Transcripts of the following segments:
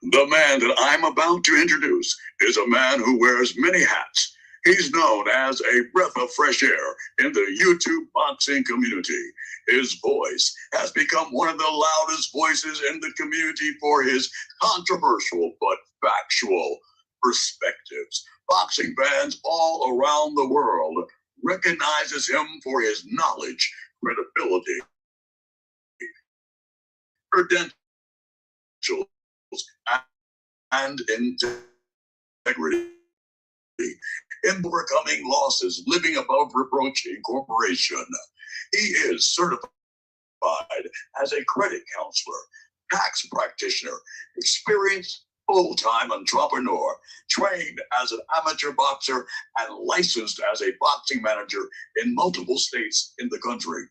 The man that I'm about to introduce is a man who wears many hats. He's known as a breath of fresh air in the YouTube boxing community. His voice has become one of the loudest voices in the community for his controversial but factual perspectives. Boxing fans all around the world recognizes him for his knowledge, credibility, credentials, and integrity in overcoming losses, living above reproach incorporation. He is certified as a credit counselor, tax practitioner, experienced full-time entrepreneur, trained as an amateur boxer, and licensed as a boxing manager in multiple states in the country.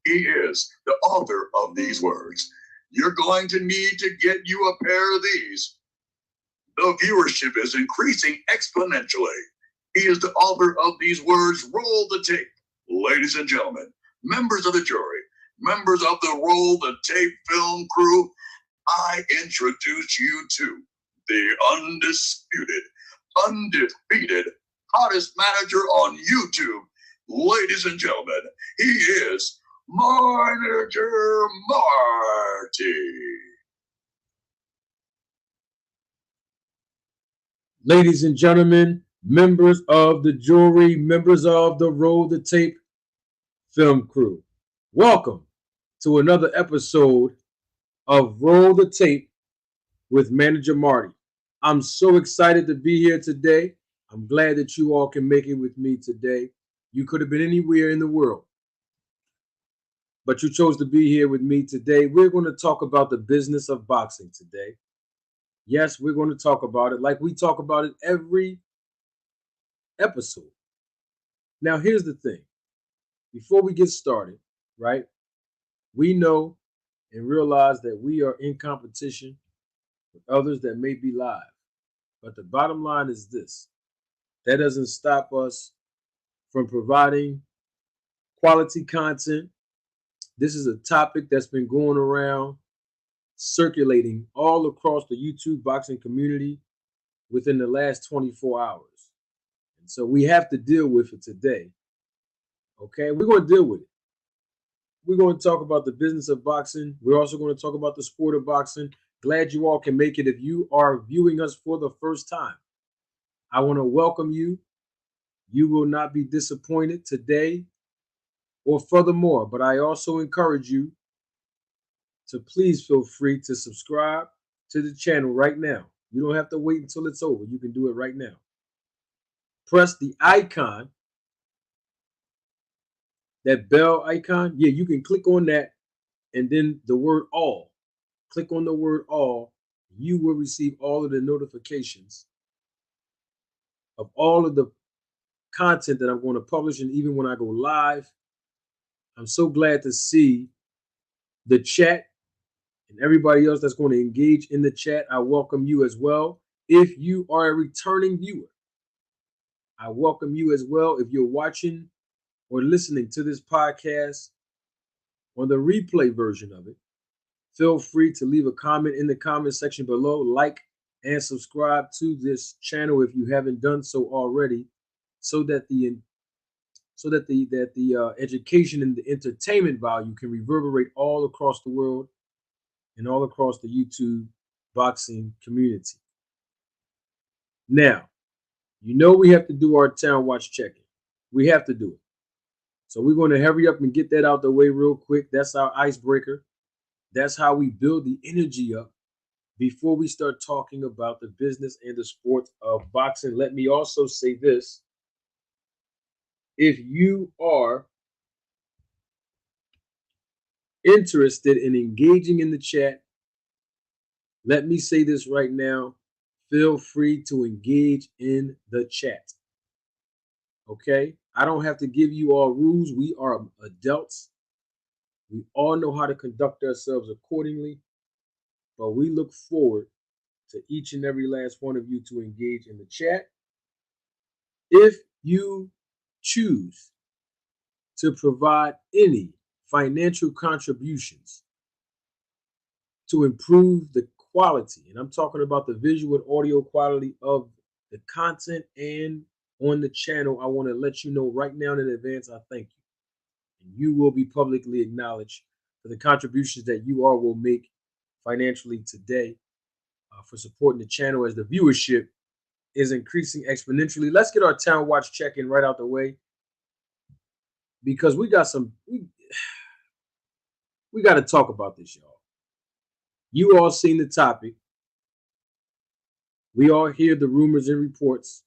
He is the author of these words. You're going to need to get you a pair of these. The viewership is increasing exponentially. He is the author of these words. Roll the tape. Ladies and gentlemen, members of the jury, members of the Roll the Tape film crew, I introduce you to the undisputed, undefeated, hottest manager on YouTube. Ladies and gentlemen, he is Manager Marty. Ladies and gentlemen, members of the jury, members of the Roll the Tape film crew, welcome to another episode of Roll the Tape with Manager Marty. I'm so excited to be here today. I'm glad that you all can make it with me today. You could have been anywhere in the world, but you chose to be here with me today. We're going to talk about the business of boxing today. Yes, we're going to talk about it like we talk about it every episode. Now, here's the thing. Before we get started, right, we know and realize that we are in competition with others that may be live. But the bottom line is this. That doesn't stop us from providing quality content. This is a topic that's been going around, circulating all across the YouTube boxing community within the last 24 hours. And so we have to deal with it today. Okay, we're going to deal with it. We're going to talk about the business of boxing. We're also going to talk about the sport of boxing. Glad you all can make it if you are viewing us for the first time. I want to welcome you. You will not be disappointed today or furthermore, but I also encourage you to please feel free to subscribe to the channel right now. You don't have to wait until it's over. You can do it right now. Press the icon, that bell icon. Yeah, you can click on that and then the word all. Click on the word all. You will receive all of the notifications of all of the content that I'm going to publish, and even when I go live. I'm so glad to see the chat and everybody else that's going to engage in the chat. I welcome you as well. If you are a returning viewer, I welcome you as well. If you're watching or listening to this podcast on the replay version of it, feel free to leave a comment in the comment section below. Like and subscribe to this channel if you haven't done so already, so that the education and the entertainment value can reverberate all across the world and all across the YouTube boxing community. Now, you know we have to do our town watch check-in. We have to do it. So we're going to hurry up and get that out the way real quick. That's our icebreaker. That's how we build the energy up before we start talking about the business and the sport of boxing. Let me also say this. If you are interested in engaging in the chat, let me say this right now. Feel free to engage in the chat. Okay? I don't have to give you all rules. We are adults. We all know how to conduct ourselves accordingly. But we look forward to each and every last one of you to engage in the chat. If you choose to provide any financial contributions to improve the quality. And I'm talking about the visual and audio quality of the content and on the channel. I want to let you know right now in advance, I thank you. And you will be publicly acknowledged for the contributions that you all will make financially today for supporting the channel as the viewership is increasing exponentially. Let's get our Town Watch check-in right out the way, because we got we got to talk about this, y'all. You all seen the topic. We all hear the rumors and reports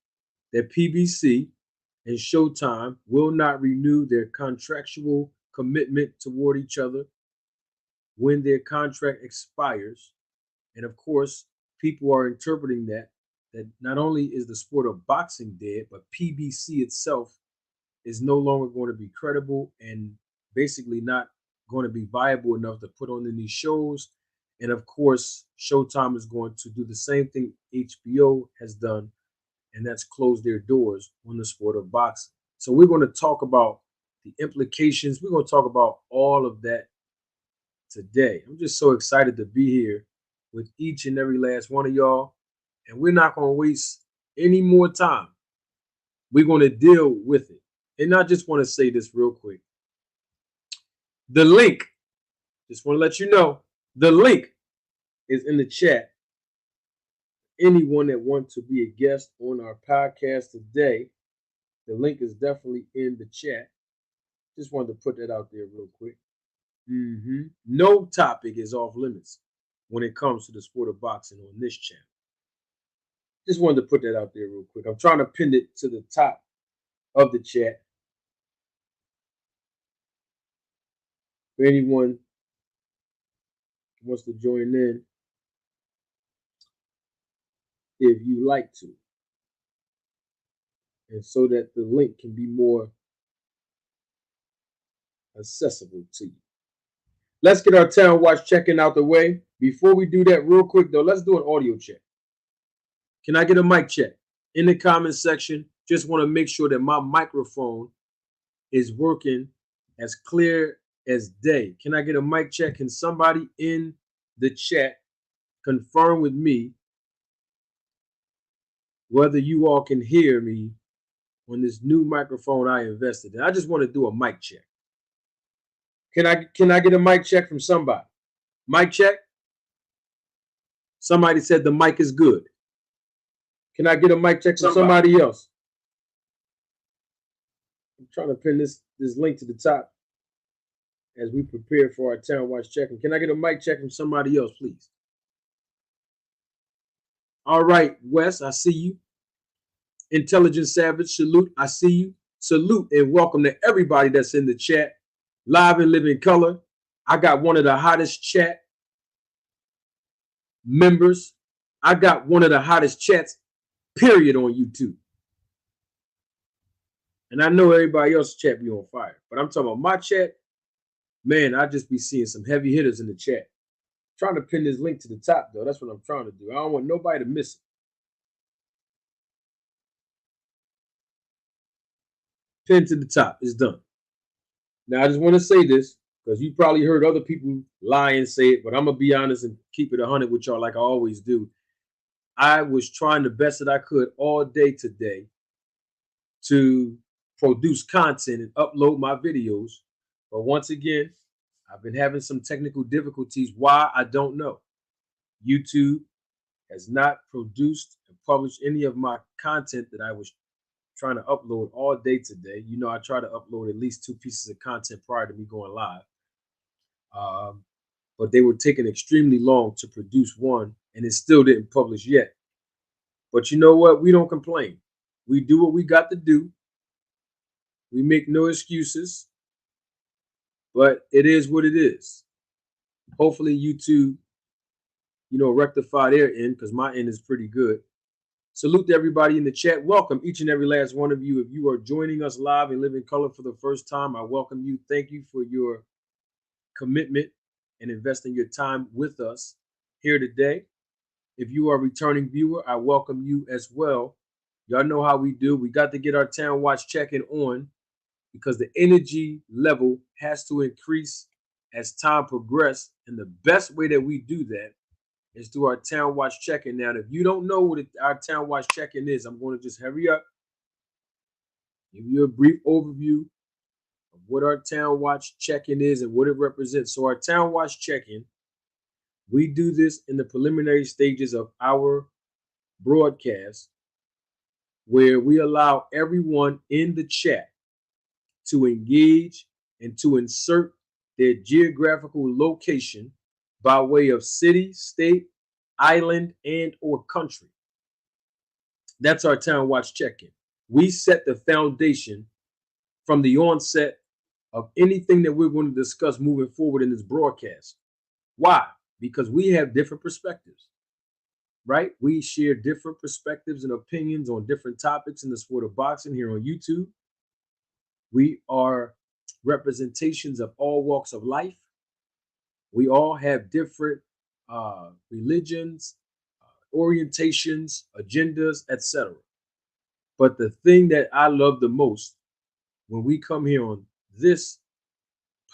that PBC and Showtime will not renew their contractual commitment toward each other when their contract expires. And of course, people are interpreting that not only is the sport of boxing dead, but PBC itself is no longer going to be credible and basically not going to be viable enough to put on these shows. And of course, Showtime is going to do the same thing HBO has done, and that's close their doors on the sport of boxing. So we're going to talk about the implications. We're going to talk about all of that today. I'm just so excited to be here with each and every last one of y'all. And we're not going to waste any more time. We're going to deal with it. And I just want to say this real quick. The link, just want to let you know, the link is in the chat. Anyone that wants to be a guest on our podcast today, the link is definitely in the chat. Just wanted to put that out there real quick. No topic is off limits when it comes to the sport of boxing on this channel. Just wanted to put that out there real quick. I'm trying to pin it to the top of the chat. For anyone who wants to join in, if you like to, and so that the link can be more accessible to you. Let's get our Town Watch check-in out the way. Before we do that, real quick though, let's do an audio check. Can I get a mic check in the comment section? Just want to make sure that my microphone is working as clear as day. Can I get a mic check? Can somebody in the chat confirm with me whether you all can hear me on this new microphone I invested in? I just want to do a mic check. Can I get a mic check from somebody? Mic check? Somebody said the mic is good. Can I get a mic check from somebody else? I'm trying to pin this link to the top as we prepare for our Town Watch check-in. Can I get a mic check from somebody else, please? All right, Wes, I see you. Intelligent Savage, salute, I see you. Salute and welcome to everybody that's in the chat. Live and living color. I got one of the hottest chat members. I got one of the hottest chats, period, on YouTube. And I know everybody else's chat be on fire, but I'm talking about my chat. Man, I just be seeing some heavy hitters in the chat. I'm trying to pin this link to the top, though. That's what I'm trying to do. I don't want nobody to miss it. Pin to the top. It's done. Now, I just want to say this, because you probably heard other people lie and say it, but I'm going to be honest and keep it 100 with y'all like I always do. I was trying the best that I could all day today to produce content and upload my videos. But once again, I've been having some technical difficulties. Why? I don't know. YouTube has not produced and published any of my content that I was trying to upload all day today. You know, I try to upload at least 2 pieces of content prior to me going live. But they were taking extremely long to produce one, and it still didn't publish yet. But you know what? We don't complain. We do what we got to do. We make no excuses, but it is what it is. Hopefully YouTube, rectify their end, because my end is pretty good. Salute to everybody in the chat. Welcome each and every last one of you. If you are joining us live in living color for the first time, I welcome you. Thank you for your commitment and investing your time with us here today. If you are a returning viewer, I welcome you as well. Y'all know how we do. We got to get our Town Watch check-in on, because the energy level has to increase as time progresses. And the best way that we do that is through our Town Watch check-in. Now, if you don't know what our Town Watch check-in is, I'm going to just hurry up, give you a brief overview of what our Town Watch check-in is and what it represents. So our Town Watch check-in, we do this in the preliminary stages of our broadcast, where we allow everyone in the chat to engage and to insert their geographical location by way of city, state, island, and or country. That's our Town Watch check-in. We set the foundation from the onset of anything that we're going to discuss moving forward in this broadcast. Why? Because we have different perspectives, right? We share different perspectives and opinions on different topics in the sport of boxing here on YouTube. We are representations of all walks of life. We all have different religions, orientations, agendas, etc. But the thing that I love the most when we come here on this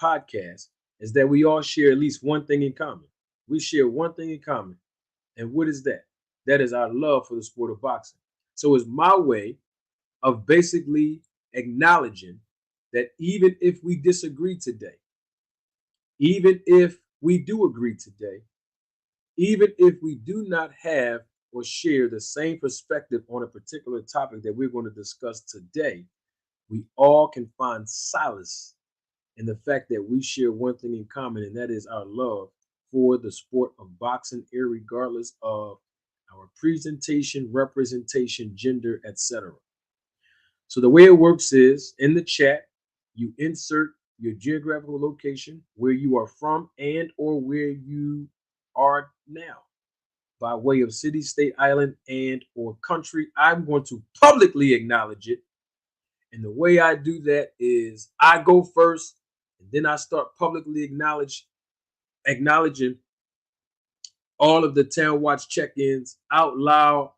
podcast is that we all share at least one thing in common. We share one thing in common. And what is that? That is our love for the sport of boxing. So it's my way of basically acknowledging that even if we disagree today, even if we do agree today, even if we do not have or share the same perspective on a particular topic that we're going to discuss today, we all can find solace in the fact that we share one thing in common, and that is our love for the sport of boxing, irregardless of our presentation, representation, gender, etc. So the way it works is in the chat, you insert your geographical location, where you are from and or where you are now by way of city, state, island, and or country. I'm going to publicly acknowledge it. And the way I do that is I go first, and then I start publicly acknowledging all of the Town Watch check-ins out loud,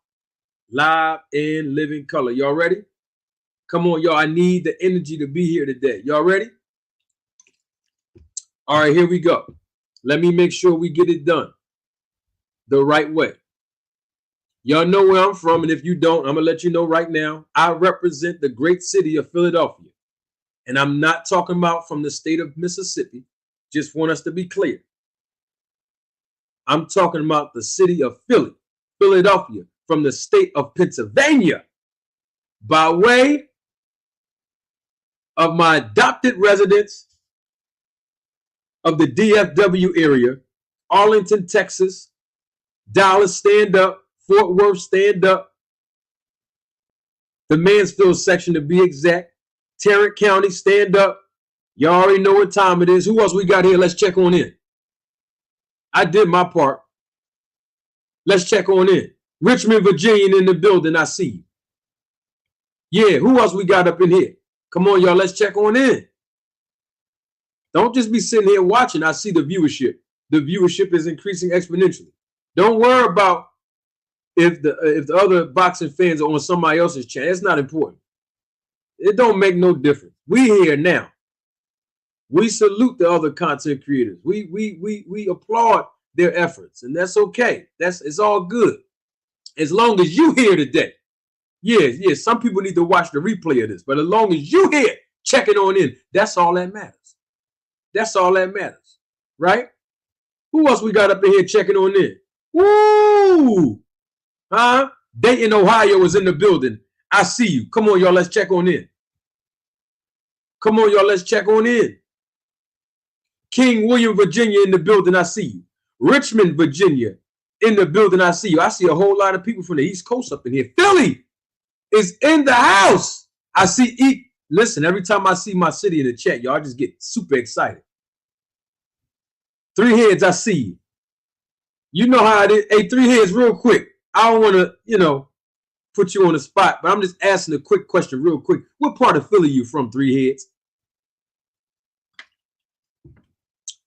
live, and living color. Y'all ready? Come on, y'all. I need the energy to be here today. Y'all ready? All right, here we go. Let me make sure we get it done the right way. Y'all know where I'm from, and if you don't, I'm going to let you know right now. I represent the great city of Philadelphia, and I'm not talking about from the state of Mississippi. Just want us to be clear. I'm talking about the city of Philly, Philadelphia, from the state of Pennsylvania, by way of my adopted residents of the DFW area, Arlington, Texas, Dallas, stand up, Fort Worth, stand up, the Mansfield section to be exact, Tarrant County, stand up. You already know what time it is. Who else we got here? Let's check on in. I did my part. Let's check on in. Richmond, Virginia in the building. I see you. Yeah, who else we got up in here? Come on, y'all. Let's check on in. Don't just be sitting here watching. I see the viewership. The viewership is increasing exponentially. Don't worry about if the other boxing fans are on somebody else's channel. It's not important. It don't make no difference. We here now. We salute the other content creators. We applaud their efforts, and that's okay. It's all good. As long as you here today. Yeah, some people need to watch the replay of this, but as long as you here checking on in, that's all that matters. That's all that matters, right? Who else we got up in here checking on in? Woo! Huh? Dayton, Ohio is in the building. I see you. Come on, y'all. Let's check on in. Come on, y'all. Let's check on in. King William, Virginia in the building. I see you. Richmond, Virginia in the building. I see you. I see a whole lot of people from the East Coast up in here. Philly is in the house. I see. Listen, every time I see my city in the chat, y'all just get super excited. Three Heads, I see you. You know how it is. Hey, Three Heads, real quick. I don't want to, put you on the spot, but I'm just asking a quick question real quick. What part of Philly you from, Three Heads?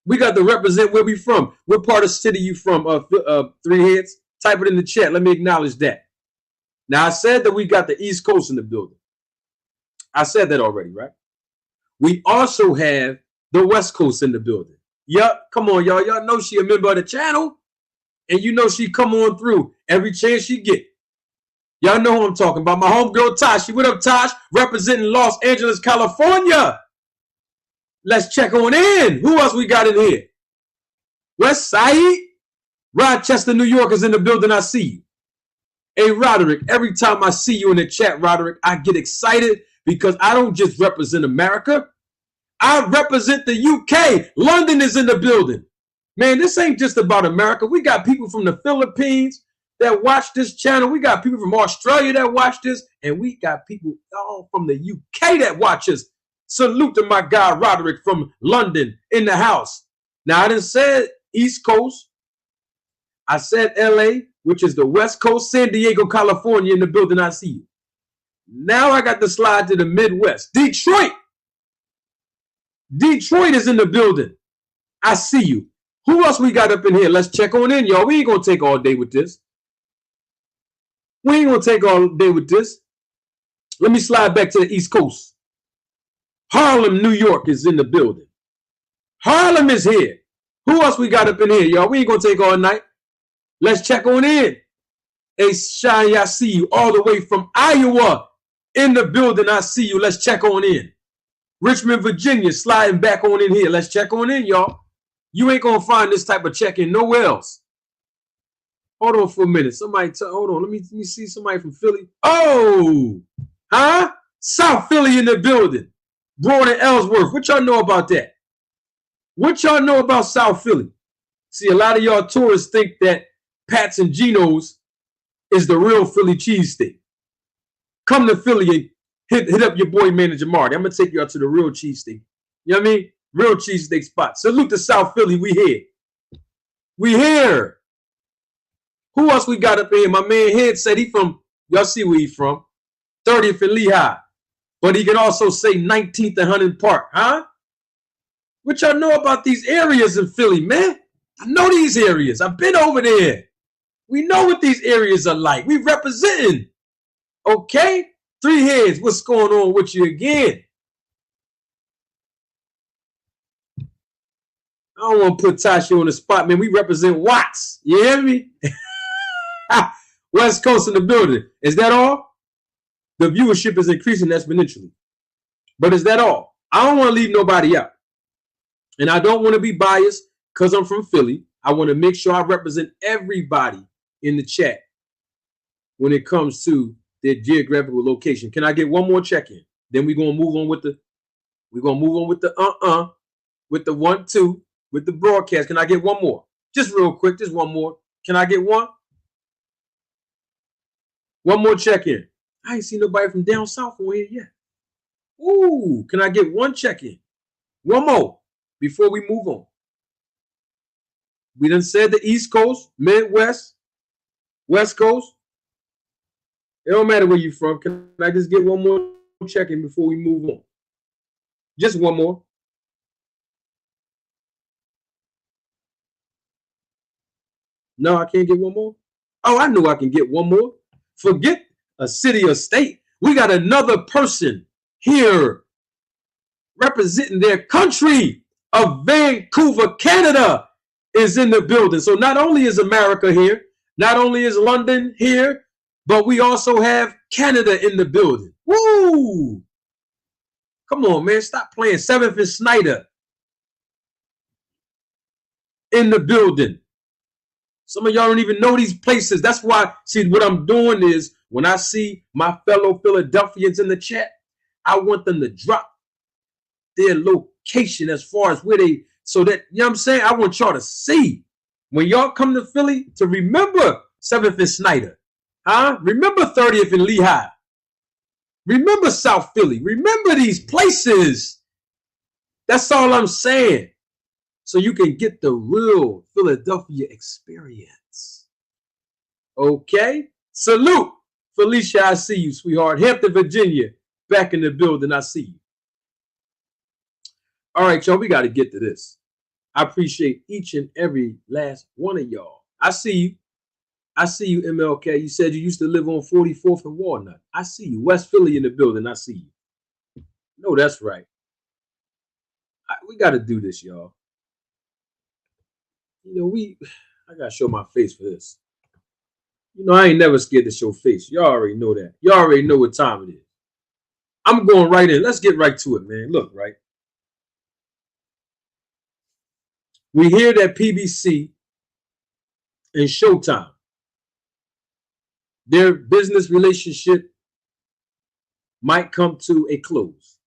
We got to represent where we from. What part of the city you from, Three Heads? Type it in the chat. Let me acknowledge that. Now, I said that we got the East Coast in the building. I said that already, right? We also have the West Coast in the building. Yup. Come on, y'all. Y'all know she a member of the channel. And you know she come on through every chance she get. Y'all know who I'm talking about. My homegirl Tashi. What up, Tosh? Representing Los Angeles, California. Let's check on in. Who else we got in here? West Side? Rochester, New York is in the building. I see you. Hey, Roderick, every time I see you in the chat, Roderick, I get excited because I don't just represent America. I represent the UK. London is in the building. Man, this ain't just about America. We got people from the Philippines that watch this channel. We got people from Australia that watch this. And we got people all from the UK that watch us. Salute to my guy, Roderick, from London in the house. Now, I didn't say East Coast. I said LA, which is the West Coast, San Diego, California in the building. I see you. Now I got to slide to the Midwest. Detroit. Detroit is in the building. I see you. Who else we got up in here? Let's check on in, y'all. We ain't going to take all day with this. We ain't going to take all day with this. Let me slide back to the East Coast. Harlem, New York is in the building. Harlem is here. Who else we got up in here, y'all? We ain't going to take all night. Let's check on in. Hey, Shine, I see you all the way from Iowa in the building. I see you. Let's check on in. Richmond, Virginia, sliding back on in here. Let's check on in, y'all. You ain't going to find this type of check-in nowhere else. Hold on for a minute. Somebody, hold on. Let me see somebody from Philly. Oh, huh? South Philly in the building. Broad and Ellsworth. What y'all know about that? What y'all know about South Philly? See, a lot of y'all tourists think that Pat's and Geno's is the real Philly cheesesteak. Come to Philly and hit up your boy Manager Marty. I'm going to take you out to the real cheesesteak. You know what I mean? Real cheesesteak spot. Salute to South Philly. We here. We here. Who else we got up here? My man Head said he from, y'all see where he from, 30th and Lehigh. But he can also say 19th and Hunting Park. Huh? What y'all know about these areas in Philly, man? I know these areas. I've been over there. We know what these areas are like. We representing. Okay? Three Heads, what's going on with you again? I don't want to put Tashi on the spot, man. We represent Watts. You hear me? West Coast in the building. Is that all? The viewership is increasing exponentially. But is that all? I don't want to leave nobody out. And I don't want to be biased because I'm from Philly. I want to make sure I represent everybody in the chat when it comes to their geographical location. Can I get one more check-in? Then we're gonna move on with the with the 1, 2, with the broadcast. Can I get one more? Just real quick, just one more. Can I get one? One more check-in. I ain't seen nobody from down south on here yet. Ooh, can I get one check-in? One more before we move on. We done said the East Coast, Midwest, West Coast. It don't matter where you're from. Can I just get one more check-in before we move on? Just one more. No, I can't get one more. Oh, I knew I can get one more. Forget a city or state. We got another person here representing their country of Vancouver, Canada is in the building. So not only is America here, not only is London here, but we also have Canada in the building. Woo! Come on, man. Stop playing. 7th and Snyder in the building. Some of y'all don't even know these places. That's why, see, what I'm doing is when I see my fellow Philadelphians in the chat, I want them to drop their location as far as where they, so that, you know what I'm saying? I want y'all to see when y'all come to Philly to remember 7th and Snyder. Huh? Remember 30th and Lehigh. Remember South Philly. Remember these places. That's all I'm saying. So you can get the real Philadelphia experience. Okay? Salute. Felicia, I see you, sweetheart. Hampton, Virginia, back in the building. I see you. All right, y'all, we got to get to this. I appreciate each and every last one of y'all. I see you. I see you, MLK. You said you used to live on 44th and Walnut. I see you. West Philly in the building. I see you. No, that's right. We got to do this, y'all. You know, I gotta show my face for this. You know, I ain't never scared to show face. Y'all already know that. Y'all already know what time it is. I'm going right in. Let's get right to it, man. Look, right. We hear that PBC and Showtime, their business relationship might come to a close.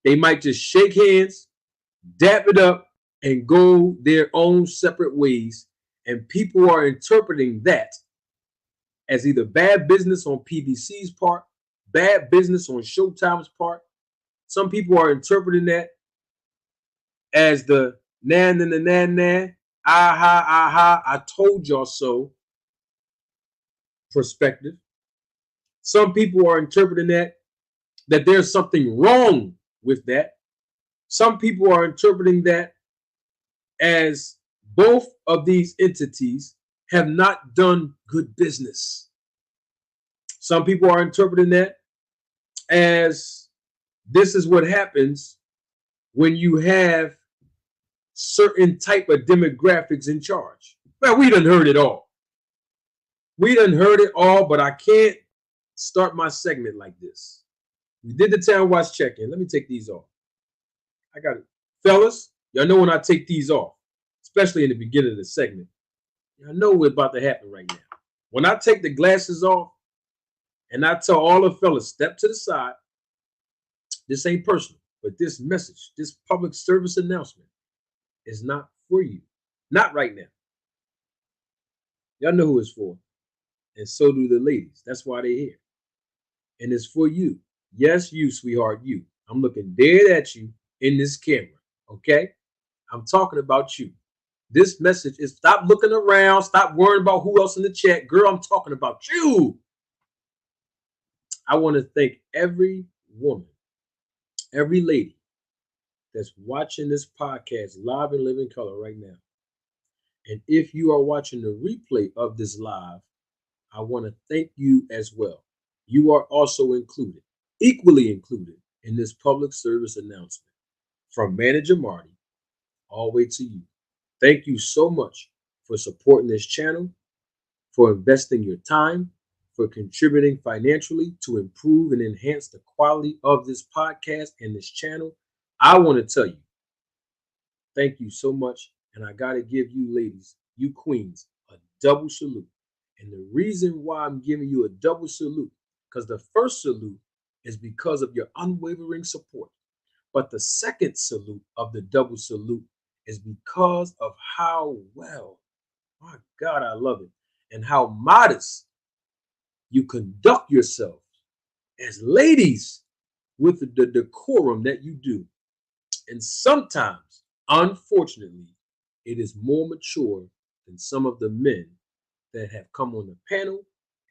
They might just shake hands, dap it up, and go their own separate ways. And people are interpreting that as either bad business on PBC's part, bad business on Showtime's part. Some people are interpreting that as the na, aha, I told y'all so perspective. Some people are interpreting that there's something wrong with that. Some people are interpreting that as both of these entities have not done good business. Some people are interpreting that as this is what happens when you have certain type of demographics in charge. Well, we done heard it all. We done heard it all, but I can't start my segment like this. We did the Town Watch check-in. Let me take these off. I got it. Fellas, y'all know when I take these off, especially in the beginning of the segment, y'all know what's about to happen right now. When I take the glasses off and I tell all the fellas, step to the side, this ain't personal, but this message, this public service announcement is not for you. Not right now. Y'all know who it's for. And so do the ladies. That's why they're here. And it's for you. Yes, you, sweetheart, you. I'm looking dead at you in this camera, okay? I'm talking about you. This message is stop looking around, stop worrying about who else in the chat. Girl, I'm talking about you. I want to thank every woman, every lady that's watching this podcast live in living color right now. And if you are watching the replay of this live, I want to thank you as well. You are also included, equally included in this public service announcement from Manager Marty all the way to you. Thank you so much for supporting this channel, for investing your time, for contributing financially to improve and enhance the quality of this podcast and this channel. I want to tell you, thank you so much. And I got to give you ladies, you queens, a double salute. And the reason why I'm giving you a double salute, because the first salute is because of your unwavering support. But the second salute of the double salute is because of how well, my God, I love it, and how modest you conduct yourself as ladies with the decorum that you do. And sometimes, unfortunately, it is more mature than some of the men that have come on the panel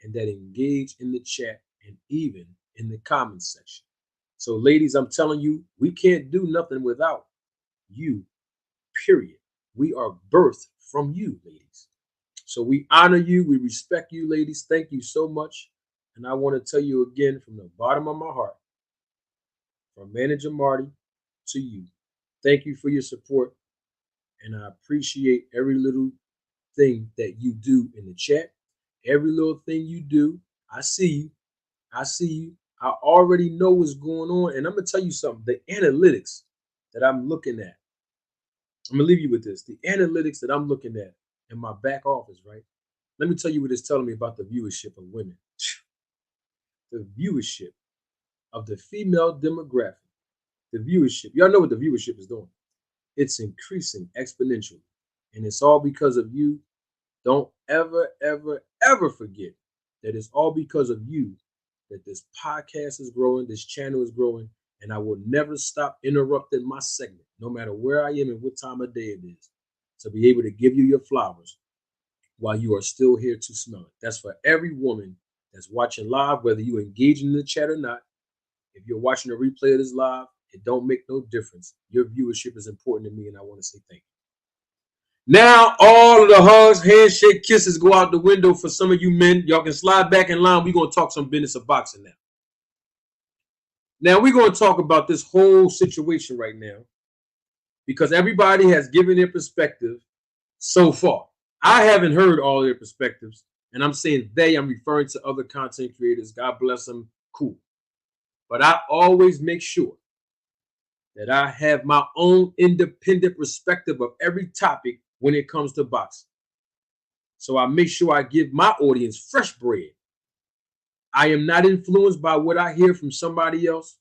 and that engage in the chat and even in the comments section. So, ladies, I'm telling you, we can't do nothing without you, period. We are birthed from you, ladies. So we honor you. We respect you, ladies. Thank you so much. And I want to tell you again from the bottom of my heart, from Manager Marty to you, thank you for your support. And I appreciate every little thing that you do in the chat. Every little thing you do, I see you. I see you. I already know what's going on. And I'm going to tell you something. The analytics that I'm looking at, I'm going to leave you with this. The analytics that I'm looking at in my back office, right? Let me tell you what it's telling me about the viewership of women. The viewership of the female demographic. The viewership. Y'all know what the viewership is doing. It's increasing exponentially. And it's all because of you. Don't ever, ever, ever forget that it's all because of you that this podcast is growing, this channel is growing, and I will never stop interrupting my segment, no matter where I am and what time of day it is, to be able to give you your flowers while you are still here to smell it. That's for every woman that's watching live, whether you engage in the chat or not. If you're watching a replay of this live, it don't make no difference. Your viewership is important to me, and I want to say thank you. Now, all of the hugs, handshake, kisses go out the window for some of you men. Y'all can slide back in line. We're going to talk some business of boxing now. Now, we're going to talk about this whole situation right now because everybody has given their perspective so far. I haven't heard all their perspectives, and I'm saying they, I'm referring to other content creators. God bless them. Cool. But I always make sure that I have my own independent perspective of every topic when it comes to boxing. So I make sure I give my audience fresh bread. I am not influenced by what I hear from somebody else.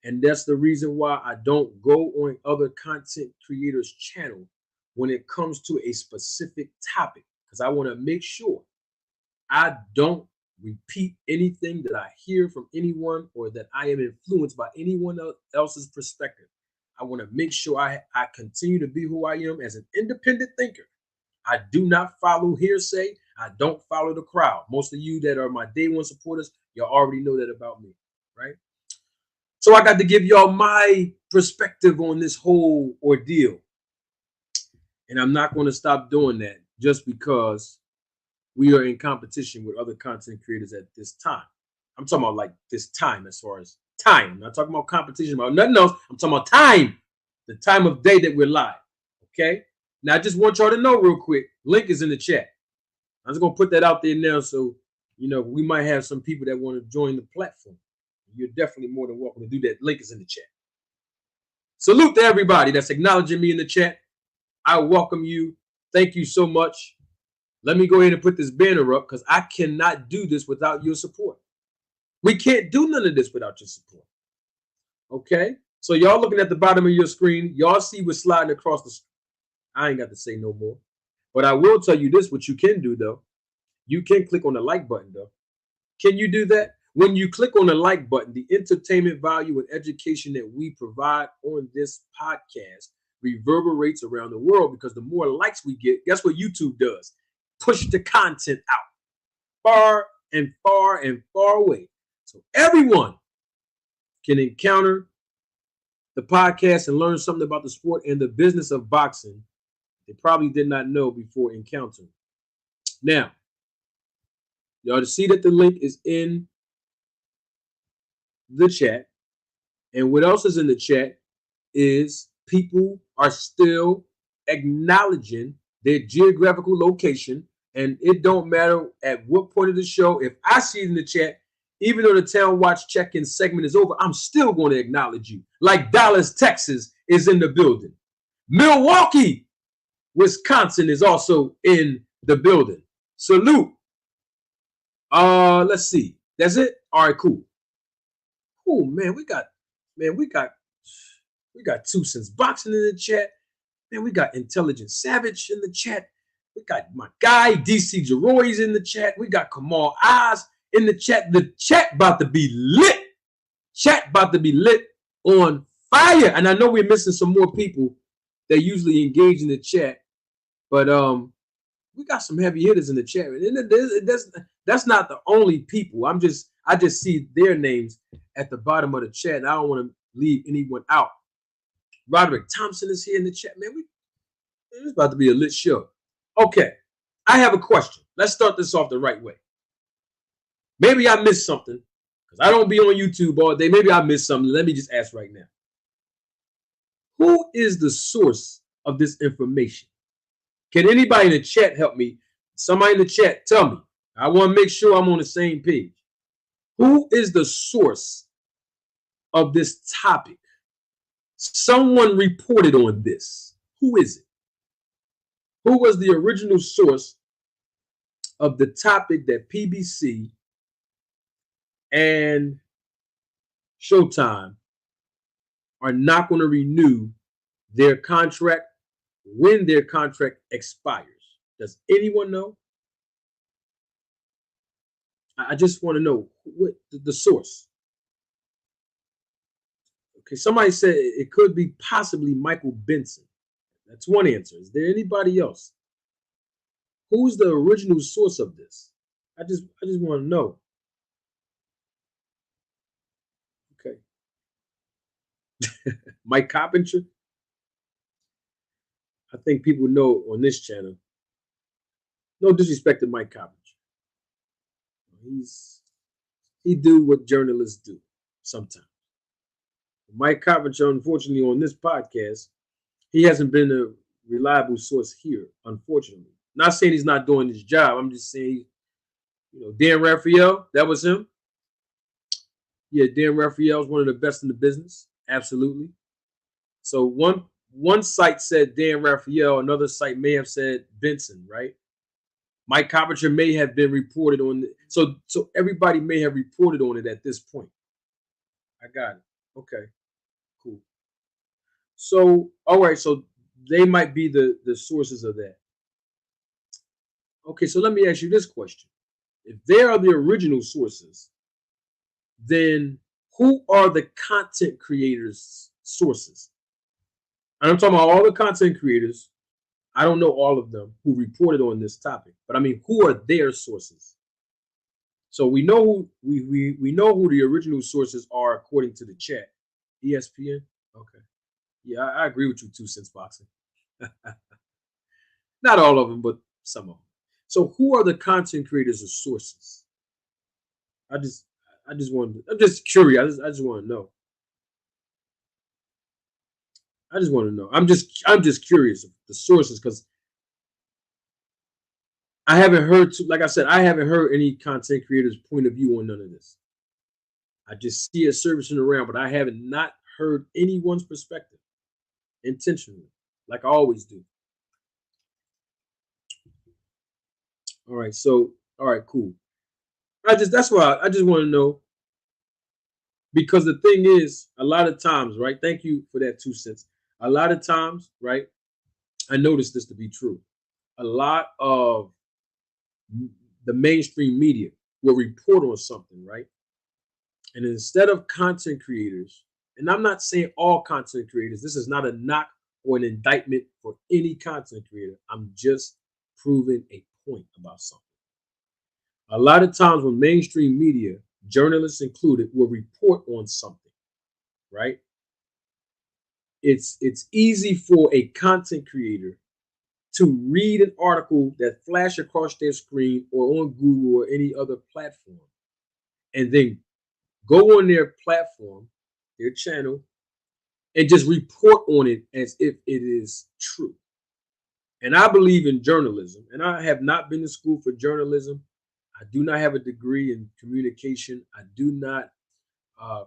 And that's the reason why I don't go on other content creators' channel when it comes to a specific topic, because I want to make sure I don't repeat anything that I hear from anyone or that I am influenced by anyone else's perspective. I want to make sure I continue to be who I am as an independent thinker. I do not follow hearsay. I don't follow the crowd. Most of you that are my day one supporters, you already know that about me, right? So I got to give y'all my perspective on this whole ordeal. And I'm not going to stop doing that just because we are in competition with other content creators at this time. I'm talking about like this time as far as time. I'm not talking about competition about nothing else. I'm talking about time, the time of day that we're live. Okay. Now I just want y'all to know real quick. Link is in the chat. I'm just gonna put that out there now, so we might have some people that want to join the platform. You're definitely more than welcome to do that. Link is in the chat. Salute to everybody that's acknowledging me in the chat. I welcome you. Thank you so much. Let me go ahead and put this banner up because I cannot do this without your support. We can't do none of this without your support. Okay? So y'all looking at the bottom of your screen, y'all see what's sliding across the screen. I ain't got to say no more. But I will tell you this, what you can do, though. You can click on the like button, though. Can you do that? When you click on the like button, the entertainment value and education that we provide on this podcast reverberates around the world, because the more likes we get, guess what YouTube does? Push the content out far and far and far away. So everyone can encounter the podcast and learn something about the sport and the business of boxing they probably did not know before encountering. Now, y'all to see that the link is in the chat. And what else is in the chat is people are still acknowledging their geographical location. And it don't matter at what point of the show, if I see it in the chat, even though the Town Watch check-in segment is over, I'm still going to acknowledge you. Like Dallas, Texas is in the building. Milwaukee, Wisconsin is also in the building. Salute. Let's see. That's it? All right, cool. Oh man, we got Two Cents Boxing in the chat. Man, we got Intelligent Savage in the chat. We got my guy DC Geroy's in the chat. We got Kamal Oz in the chat. The chat about to be lit. Chat about to be lit on fire. And I know we're missing some more people that usually engage in the chat, but we got some heavy hitters in the chat. And that's not the only people. I just see their names at the bottom of the chat, and I don't want to leave anyone out. Roderick Thompson is here in the chat, man. It's about to be a lit show. Okay, I have a question. Let's start this off the right way. Maybe I missed something because I don't be on YouTube all day. Maybe I missed something. Let me just ask right now. Who is the source of this information? Can anybody in the chat help me? Somebody in the chat, tell me. I want to make sure I'm on the same page. Who is the source of this topic? Someone reported on this. Who is it? Who was the original source of the topic that PBC and Showtime are not going to renew their contract when their contract expires? Does anyone know? I just want to know what the source. Okay, somebody said it could be possibly Michael Benson. That's one answer. Is there anybody else? Who's the original source of this? I just want to know. Okay. Mike Coppinger. I think people know on this channel. No disrespect to Mike Coppinger. He do what journalists do sometimes. Mike Coppinger, unfortunately, on this podcast, he hasn't been a reliable source here, unfortunately. Not saying he's not doing his job. I'm just saying, Dan Raphael, that was him. Yeah, Dan Raphael is one of the best in the business. Absolutely. So one site said Dan Raphael, another site may have said Benson, right? Mike Coppinger may have been reported on. So everybody may have reported on it at this point. I got it. Okay, cool. So all right, so they might be the sources of that. Okay, so let me ask you this question: if they are the original sources, then who are the content creators' sources? And I'm talking about all the content creators. I don't know all of them who reported on this topic, but I mean, who are their sources? So we know we know who the original sources are according to the chat. ESPN. Okay. Yeah, I agree with you. 2 Cents Boxing. Not all of them, but some of them. So who are the content creators or sources? I just I'm just curious. I just want to know. I just want to know. I'm just curious of the sources because I haven't heard, like I said, I haven't heard any content creators' point of view on none of this. I just see it servicing around, but I haven't not heard anyone's perspective intentionally, like I always do. All right, so all right, cool. That's why I just want to know because the thing is, a lot of times, right? Thank you for that 2 cents. A lot of times, right? I noticed this to be true. A lot of the mainstream media will report on something, right? And instead of content creators, and I'm not saying all content creators, this is not a knock or an indictment for any content creator. I'm just proving a point about something. A lot of times when mainstream media, journalists included, will report on something, right? It's easy for a content creator to read an article that flash across their screen or on Google or any other platform, and then go on their platform, their channel, and just report on it as if it is true. And I believe in journalism, and I have not been to school for journalism. I do not have a degree in communication. I do not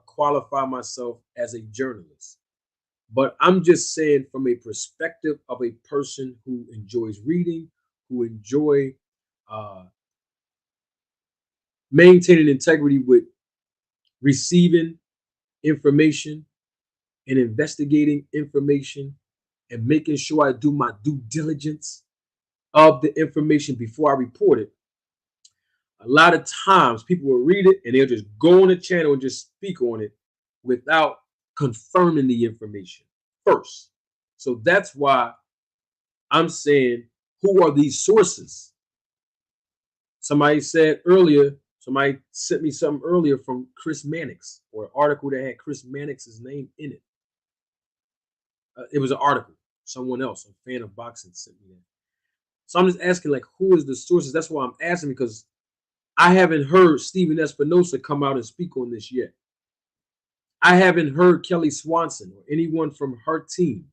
qualify myself as a journalist. But I'm just saying from a perspective of a person who enjoys reading, who enjoy uh, maintaining integrity with receiving information and investigating information and making sure I do my due diligence of the information before I report it. A lot of times people will read it and they'll just go on the channel and just speak on it without confirming the information first. So that's why I'm saying, who are these sources? Somebody said earlier, somebody sent me something earlier from Chris Mannix, or an article that had Chris Mannix's name in it. It was an article. Someone else, a fan of boxing, sent me that. So I'm just asking, like, who is the sources? That's why I'm asking, because I haven't heard Stephen Espinosa come out and speak on this yet. I haven't heard Kelly Swanson or anyone from her team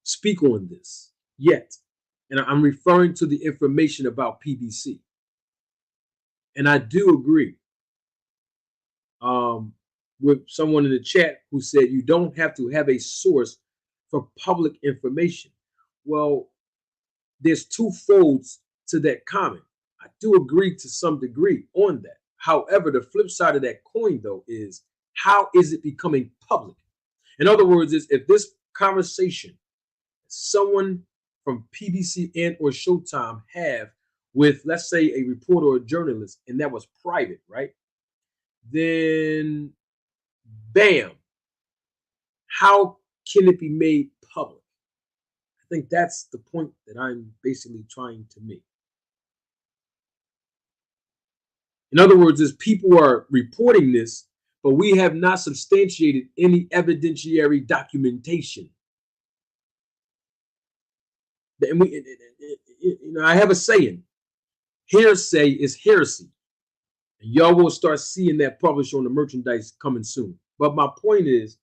speak on this yet. And I'm referring to the information about PBC. And I do agree with someone in the chat who said you don't have to have a source for public information. Well, there's two folds to that comment. I do agree to some degree on that. However, the flip side of that coin, though, is how is it becoming public? In other words, is if this conversation someone from PBC and or Showtime have with, let's say, a reporter or a journalist, and that was private, right? Then, bam, how can it be made public? I think that's the point that I'm basically trying to make. In other words, is people are reporting this, but we have not substantiated any evidentiary documentation. And I have a saying: hearsay is heresy. And y'all will start seeing that published on the merchandise coming soon. But my point is,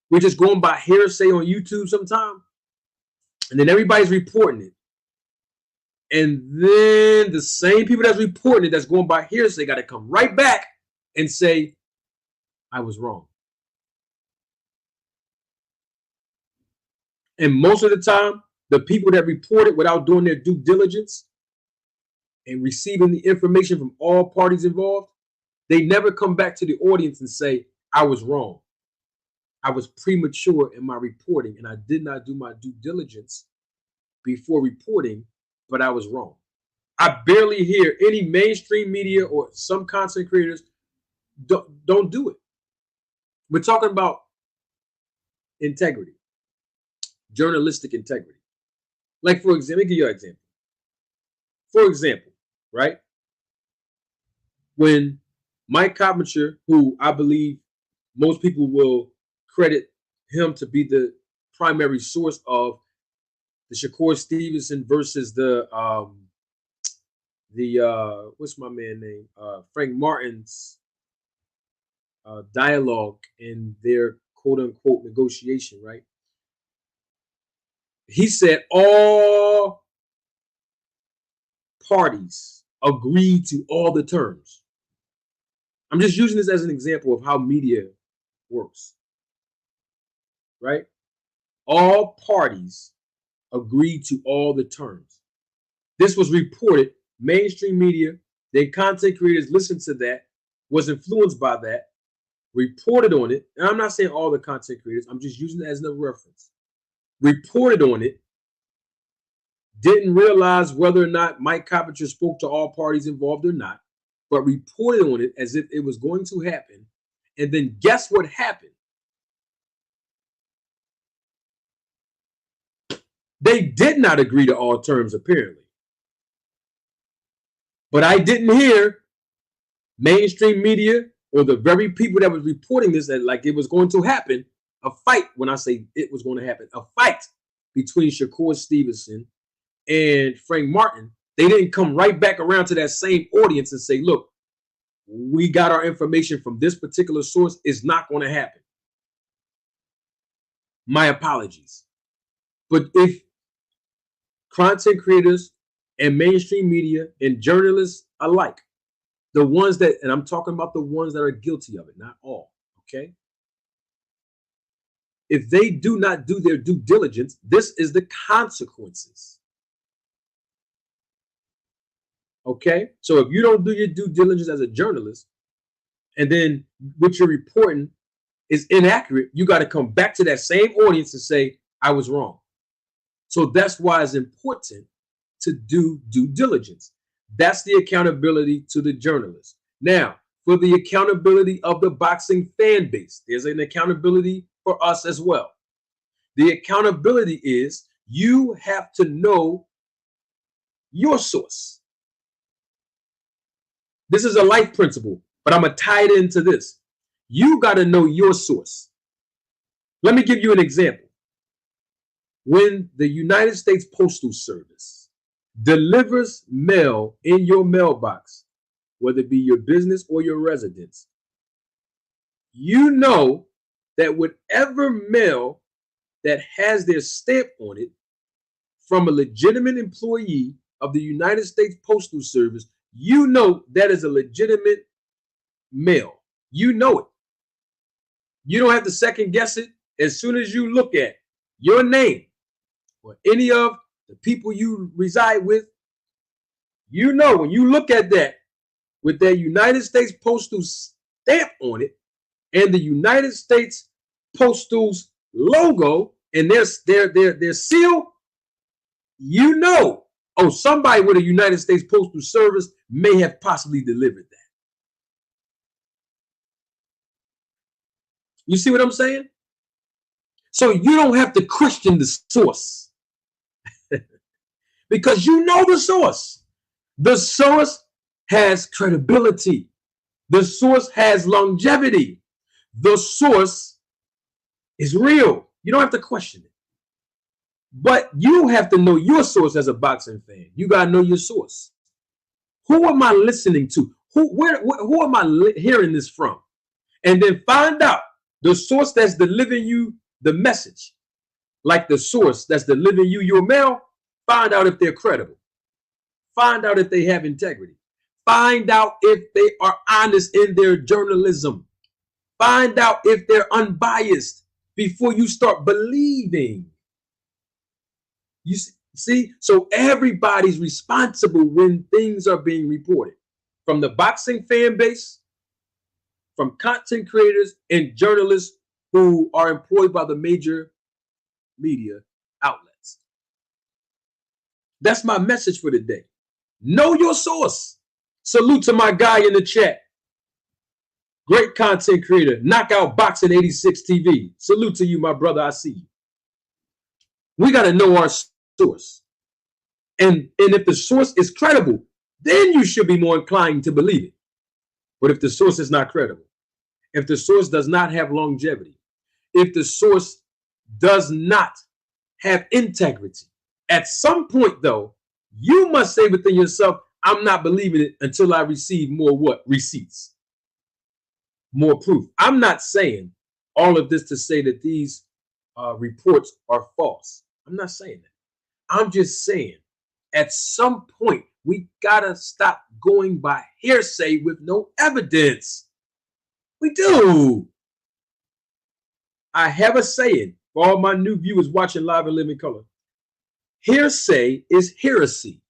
we're just going by hearsay on YouTube sometimes. And then everybody's reporting it. And then the same people that's reporting it, that's going by hearsay, got to come right back and say, I was wrong. And most of the time, the people that report it without doing their due diligence and receiving the information from all parties involved, they never come back to the audience and say, I was wrong. I was premature in my reporting and I did not do my due diligence before reporting, but I was wrong. I barely hear any mainstream media or some content creators don't do it. We're talking about integrity, journalistic integrity. Like, for example, let me give you an example. For example, right? When Mike Coppinger, who I believe most people will credit him to be the primary source of the Shakur Stevenson versus the what's my man name? Frank Martin's dialogue in their quote unquote negotiation, right? He said all parties agreed to all the terms. I'm just using this as an example of how media works, right? All parties agreed to all the terms. This was reported, mainstream media, then content creators listened to that, was influenced by that, reported on it. And I'm not saying all the content creators, I'm just using it as a reference. Reported on it, didn't realize whether or not Mike Coppinger spoke to all parties involved or not, but reported on it as if it was going to happen. And then guess what happened? They did not agree to all terms, apparently. But I didn't hear mainstream media or the very people that was reporting this that like it was going to happen, a fight. When I say it was going to happen, a fight between Shakur Stevenson and Frank Martin. They didn't come right back around to that same audience and say, look, we got our information from this particular source. It's not going to happen. My apologies. But if content creators and mainstream media and journalists alike, the ones that, and I'm talking about the ones that are guilty of it, not all, okay? If they do not do their due diligence, this is the consequences. Okay? So if you don't do your due diligence as a journalist, and then what you're reporting is inaccurate, you got to come back to that same audience and say, I was wrong. So that's why it's important to do due diligence. That's the accountability to the journalist. Now, for the accountability of the boxing fan base, there's an accountability for us as well. The accountability is you have to know your source. This is a life principle, but I'm going to tie it into this. You got to know your source. Let me give you an example. When the United States Postal Service delivers mail in your mailbox, whether it be your business or your residence, you know that whatever mail that has their stamp on it from a legitimate employee of the United States Postal Service, you know that is a legitimate mail. You know it. You don't have to second guess it. As soon as you look at your name or any of the people you reside with, you know when you look at that with that United States Postal stamp on it and the United States Postal's logo and their seal, you know, oh, somebody with a United States Postal Service may have possibly delivered that. You see what I'm saying? So you don't have to question the source because you know the source. The source has credibility. The source has longevity. The source is real. You don't have to question it. But you have to know your source as a boxing fan. You got to know your source. Who am I listening to? Who am I hearing this from? And then find out the source that's delivering you the message. like the source that's delivering you your mail, find out if they're credible. Find out if they have integrity. Find out if they are honest in their journalism. Find out if they're unbiased before you start believing. You see? So everybody's responsible when things are being reported. From the boxing fan base, from content creators and journalists who are employed by the major media outlets. That's my message for today. Know your source. Salute to my guy in the chat. Great content creator, Knockout Boxing 86 TV. Salute to you, my brother. I see you. We got to know our source. And if the source is credible, then you should be more inclined to believe it. But if the source is not credible, if the source does not have longevity, if the source does not have integrity, at some point, though, you must say within yourself, I'm not believing it until I receive more what? Receipts. More proof. I'm not saying all of this to say that these reports are false. I'm not saying that. I'm just saying at some point, we got to stop going by hearsay with no evidence. We do. I have a saying for all my new viewers watching live and living color. Hearsay is heresy.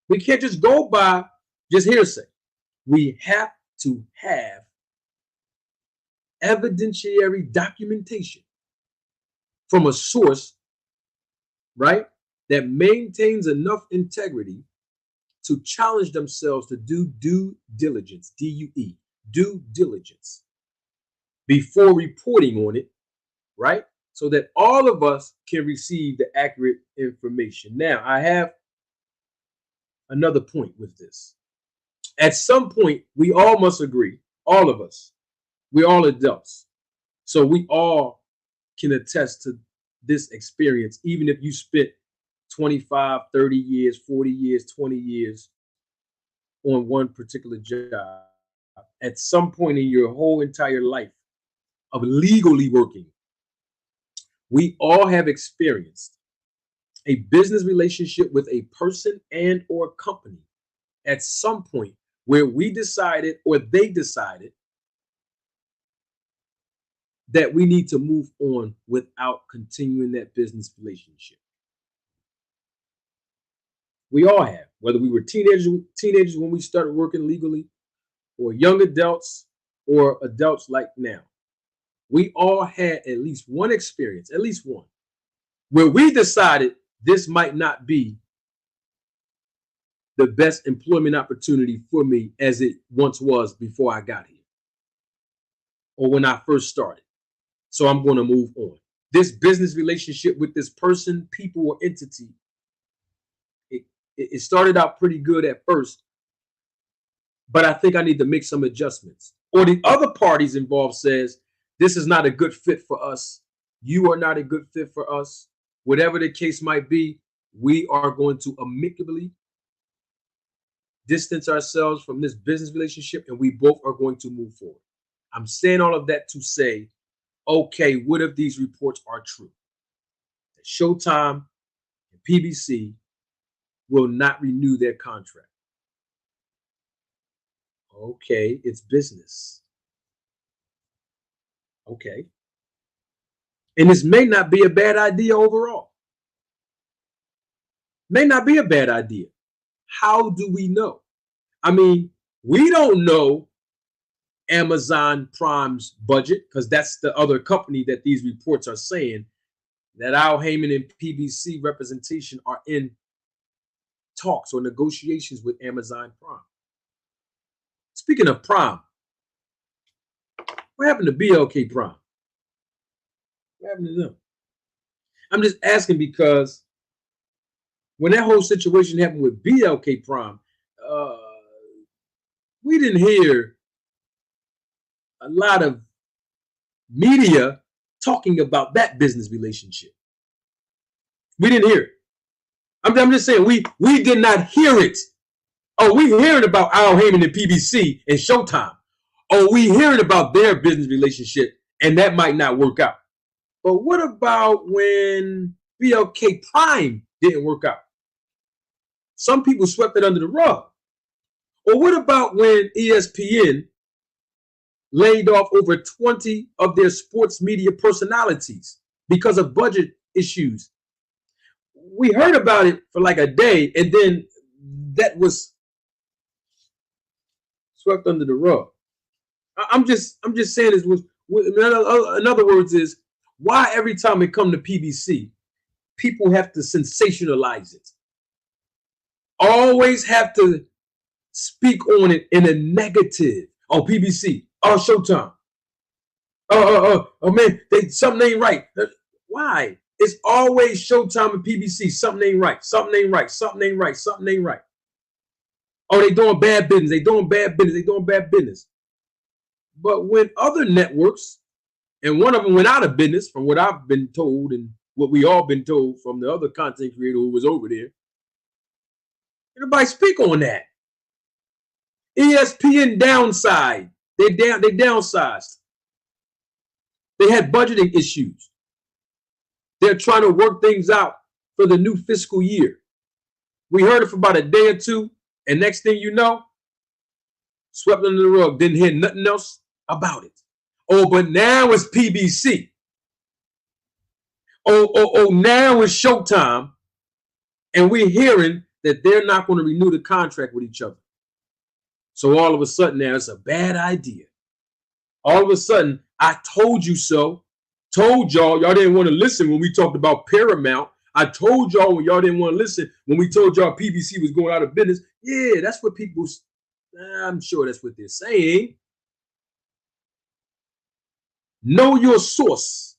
We can't just go by just hearsay. We have to have evidentiary documentation from a source, right, that maintains enough integrity to challenge themselves to do due diligence, D-U-E, due diligence, before reporting on it, right? So that all of us can receive the accurate information. Now, I have another point with this. At some point, we all must agree, all of us, we're all adults. So we all can attest to this experience, even if you spent 25, 30 years, 40 years, 20 years on one particular job. At some point in your whole entire life of legally working, we all have experienced a business relationship with a person and or company at some point where we decided or they decided that we need to move on without continuing that business relationship. We all have, whether we were teenagers when we started working legally, or young adults, or adults like now. We all had at least one experience, at least one, where we decided this might not be the best employment opportunity for me as it once was before I got here, or when I first started. So I'm going to move on. This business relationship with this person, people, or entity, it started out pretty good at first, but I think I need to make some adjustments. Or the other parties involved says, this is not a good fit for us. You are not a good fit for us. Whatever the case might be, we are going to amicably distance ourselves from this business relationship, and we both are going to move forward. I'm saying all of that to say, okay, what if these reports are true? That Showtime and PBC will not renew their contract. Okay, it's business. Okay. And this may not be a bad idea overall. May not be a bad idea. How do we know? I mean, we don't know Amazon Prime's budget, because that's the other company that these reports are saying that Al Heyman and PBC representation are in talks or negotiations with Amazon Prime. Speaking of Prime, what happened to BLK Prime? What happened to them? I'm just asking because when that whole situation happened with BLK Prime, we didn't hear a lot of media talking about that business relationship. We didn't hear it. I'm just saying we did not hear it. Oh, we hearing about Al Heyman and PBC and Showtime. Oh, we hearing about their business relationship, and that might not work out. But what about when BLK Prime didn't work out? Some people swept it under the rug. Or what about when ESPN laid off over 20 of their sports media personalities because of budget issues? We heard about it for like a day, and then that was swept under the rug. I'm just saying this was, in other words, is why every time it come to PBC, people have to sensationalize it. Always have to speak on it in a negative. Oh, PBC. Oh, Showtime. Oh man, something ain't right. Why? It's always Showtime and PBC. Something ain't right. Something ain't right. Something ain't right. Something ain't right. Oh, they doing bad business. They doing bad business. They doing bad business. But when other networks, and one of them went out of business, from what I've been told and what we all been told from the other content creator who was over there, everybody speak on that. ESPN downside. They downsized. They had budgeting issues. They're trying to work things out for the new fiscal year. We heard it for about a day or two, and next thing you know, swept under the rug. Didn't hear nothing else about it. Oh, but now it's PBC. Oh, now it's Showtime, and we're hearing that they're not going to renew the contract with each other. So all of a sudden now it's a bad idea. All of a sudden, I told you so. Told y'all didn't want to listen when we talked about Paramount. I told y'all when y'all didn't want to listen when we told y'all PBC was going out of business. Yeah, that's what people, I'm sure that's what they're saying. Know your source.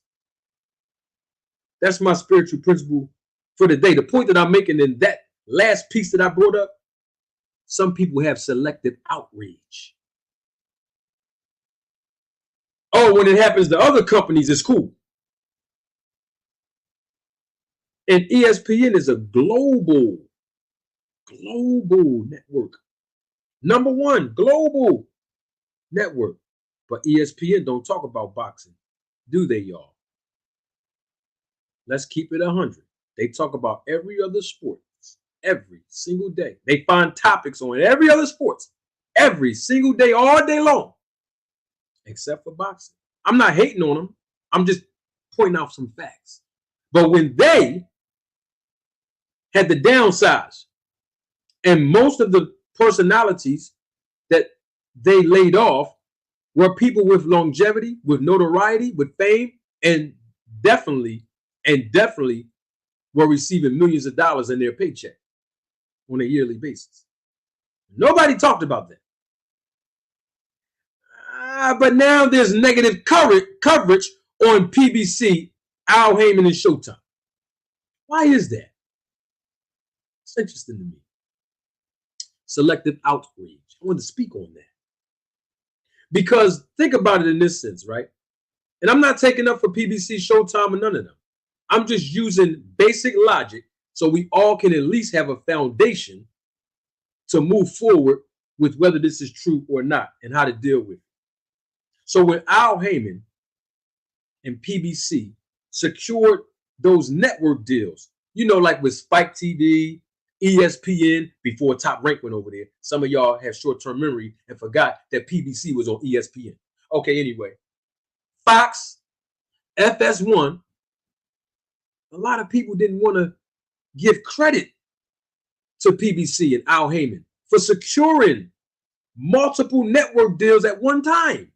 That's my spiritual principle for the day. The point that I'm making in that last piece that I brought up, some people have selective outrage. Oh, when it happens to other companies, it's cool. And ESPN is a global network. Number one, global network. But ESPN don't talk about boxing, do they, y'all? Let's keep it 100. They talk about every other sport every single day. They find topics on every other sports every single day, all day long, except for boxing. I'm not hating on them. I'm just pointing out some facts. But when they had the downsize, and most of the personalities that they laid off were people with longevity, with notoriety, with fame, and definitely were receiving millions of dollars in their paycheck on a yearly basis. Nobody talked about that. But now there's negative coverage on PBC, Al Heyman, and Showtime. Why is that? It's interesting to me. Selective outrage. I want to speak on that. Because think about it in this sense, right? And I'm not taking up for PBC, Showtime, or none of them. I'm just using basic logic so we all can at least have a foundation to move forward with whether this is true or not and how to deal with it. So when Al Heyman and PBC secured those network deals, you know, like with Spike TV, ESPN, before Top Rank went over there. Some of y'all have short-term memory and forgot that PBC was on ESPN. Okay, anyway. Fox, FS1, a lot of people didn't want to give credit to PBC and Al Heyman for securing multiple network deals at one time,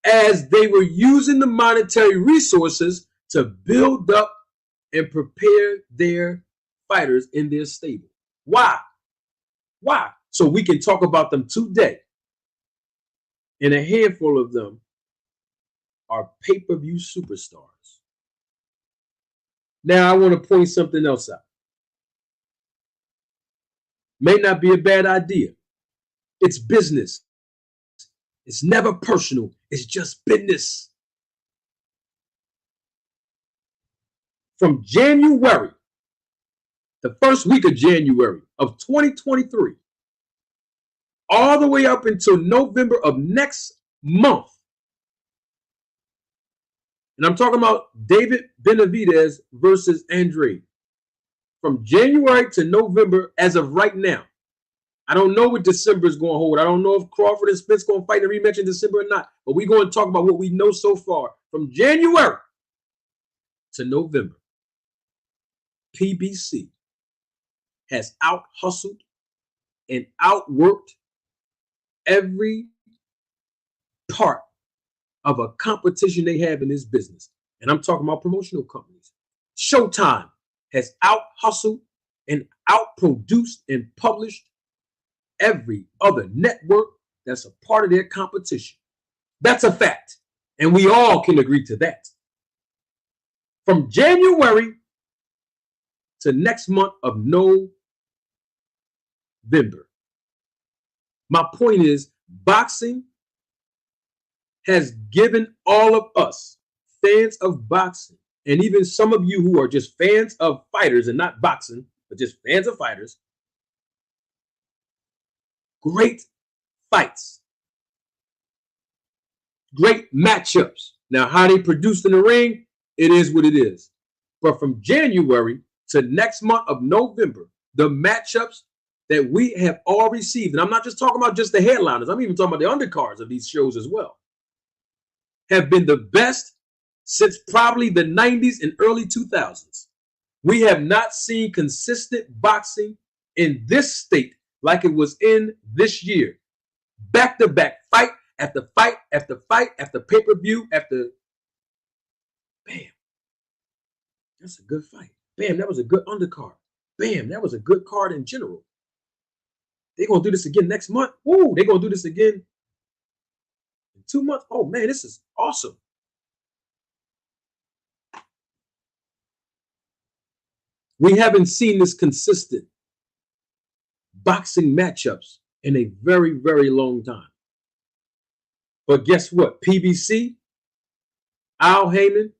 as they were using the monetary resources to build up and prepare their fighters in their stable. Why? So we can talk about them today. And a handful of them are pay-per-view superstars. Now, I want to point something else out. May not be a bad idea. It's business. It's never personal. It's just business. From January, the first week of January of 2023, all the way up until November of next month, And I'm talking about David Benavidez versus Andrade. From January to November, as of right now, I don't know what December is going to hold. I don't know if Crawford and Spence going to fight in a rematch in December or not. But we're going to talk about what we know so far. From January to November, PBC has out-hustled and outworked every part of a competition they have in this business. And I'm talking about promotional companies. Showtime has out-hustled and out-produced and published every other network that's a part of their competition. That's a fact. And we all can agree to that. From January to next month of November. My point is, boxing has given all of us, fans of boxing, and even some of you who are just fans of fighters and not boxing, but just fans of fighters, great fights, great matchups. Now, how they produced in the ring, it is what it is. But from January to next month of November, the matchups that we have all received, and I'm not just talking about just the headliners, I'm even talking about the undercards of these shows as well, have been the best since probably the 90s and early 2000s. We have not seen consistent boxing in this state like it was in this year. Back-to-back fight after fight after fight after pay-per-view after... Bam. That's a good fight. Bam, that was a good undercard. Bam, that was a good card in general. They're going to do this again next month. Woo, they're going to do this again in 2 months. Oh, man, this is awesome. We haven't seen this consistent boxing matchups in a very, very long time. But guess what? PBC, Al Heyman,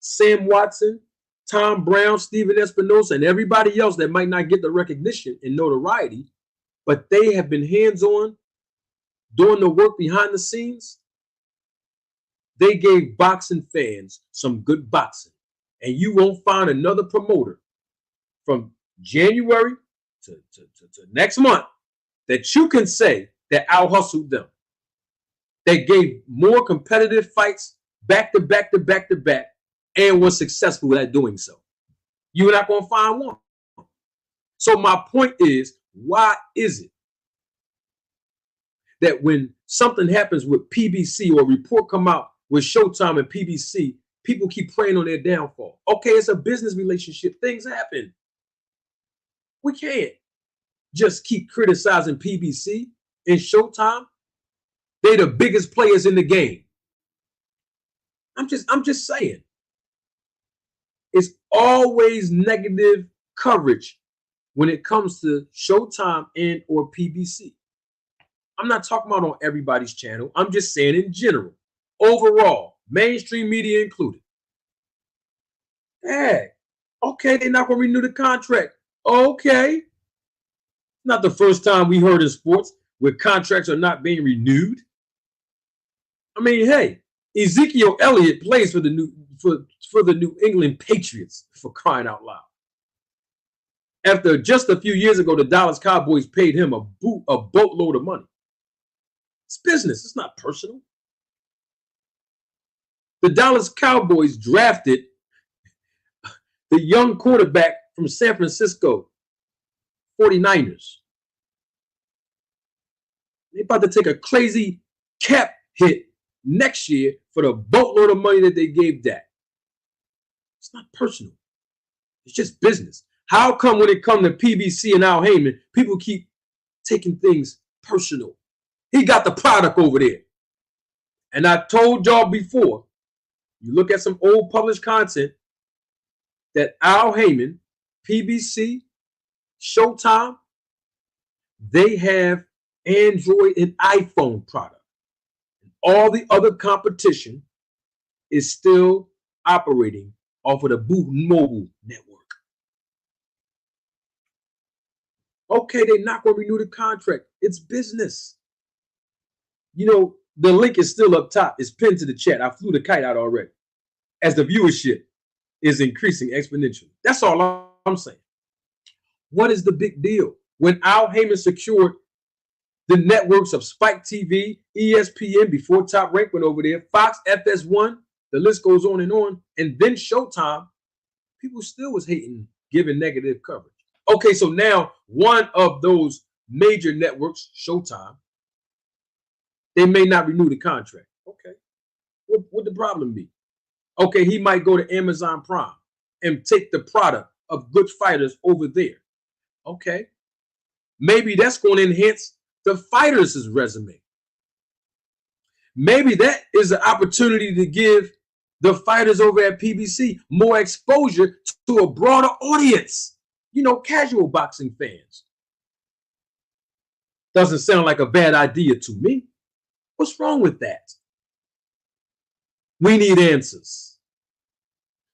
Sam Watson, Tom Brown, Steven Espinosa, and everybody else that might not get the recognition and notoriety, but they have been hands-on doing the work behind the scenes. They gave boxing fans some good boxing. And you won't find another promoter from January to next month that you can say that out-hustled them. They gave more competitive fights back to back to back to back and was successful at doing so. You're not going to find one. So my point is, why is it that when something happens with PBC or a report come out with Showtime and PBC, people keep preying on their downfall? Okay, it's a business relationship. Things happen. We can't just keep criticizing PBC and Showtime. They're the biggest players in the game. I'm just saying. It's always negative coverage when it comes to Showtime and or PBC. I'm not talking about on everybody's channel. I'm just saying in general, overall, mainstream media included. Hey, okay, they're not going to renew the contract. Okay. Not the first time we heard in sports where contracts are not being renewed. I mean, hey, Ezekiel Elliott plays for the New England Patriots, for crying out loud. After just a few years ago, the Dallas Cowboys paid him a boatload of money. It's business. It's not personal. The Dallas Cowboys drafted the young quarterback from San Francisco 49ers. They're about to take a crazy cap hit next year for the boatload of money that they gave Dak. It's not personal. It's just business. How come when it comes to PBC and Al Heyman, people keep taking things personal? He got the product over there. And I told y'all before, you look at some old published content that Al Heyman, PBC, Showtime, they have Android and iPhone product. All the other competition is still operating off of the Boot Mobile network. Okay, they're not going to renew the contract. It's business. You know, the link is still up top. It's pinned to the chat. I flew the kite out already. as the viewership is increasing exponentially. That's all I'm saying. What is the big deal? When Al Heyman secured the networks of Spike TV, ESPN before Top Rank went over there, Fox, FS1, the list goes on, and then Showtime, people still was hating, giving negative coverage. Okay, so now one of those major networks, Showtime, they may not renew the contract. Okay, what would the problem be? Okay, he might go to Amazon Prime and take the product of good fighters over there. Okay, maybe that's going to enhance the fighters' resume. Maybe that is an opportunity to give the fighters over at PBC more exposure to a broader audience. You know, casual boxing fans. Doesn't sound like a bad idea to me. What's wrong with that? We need answers.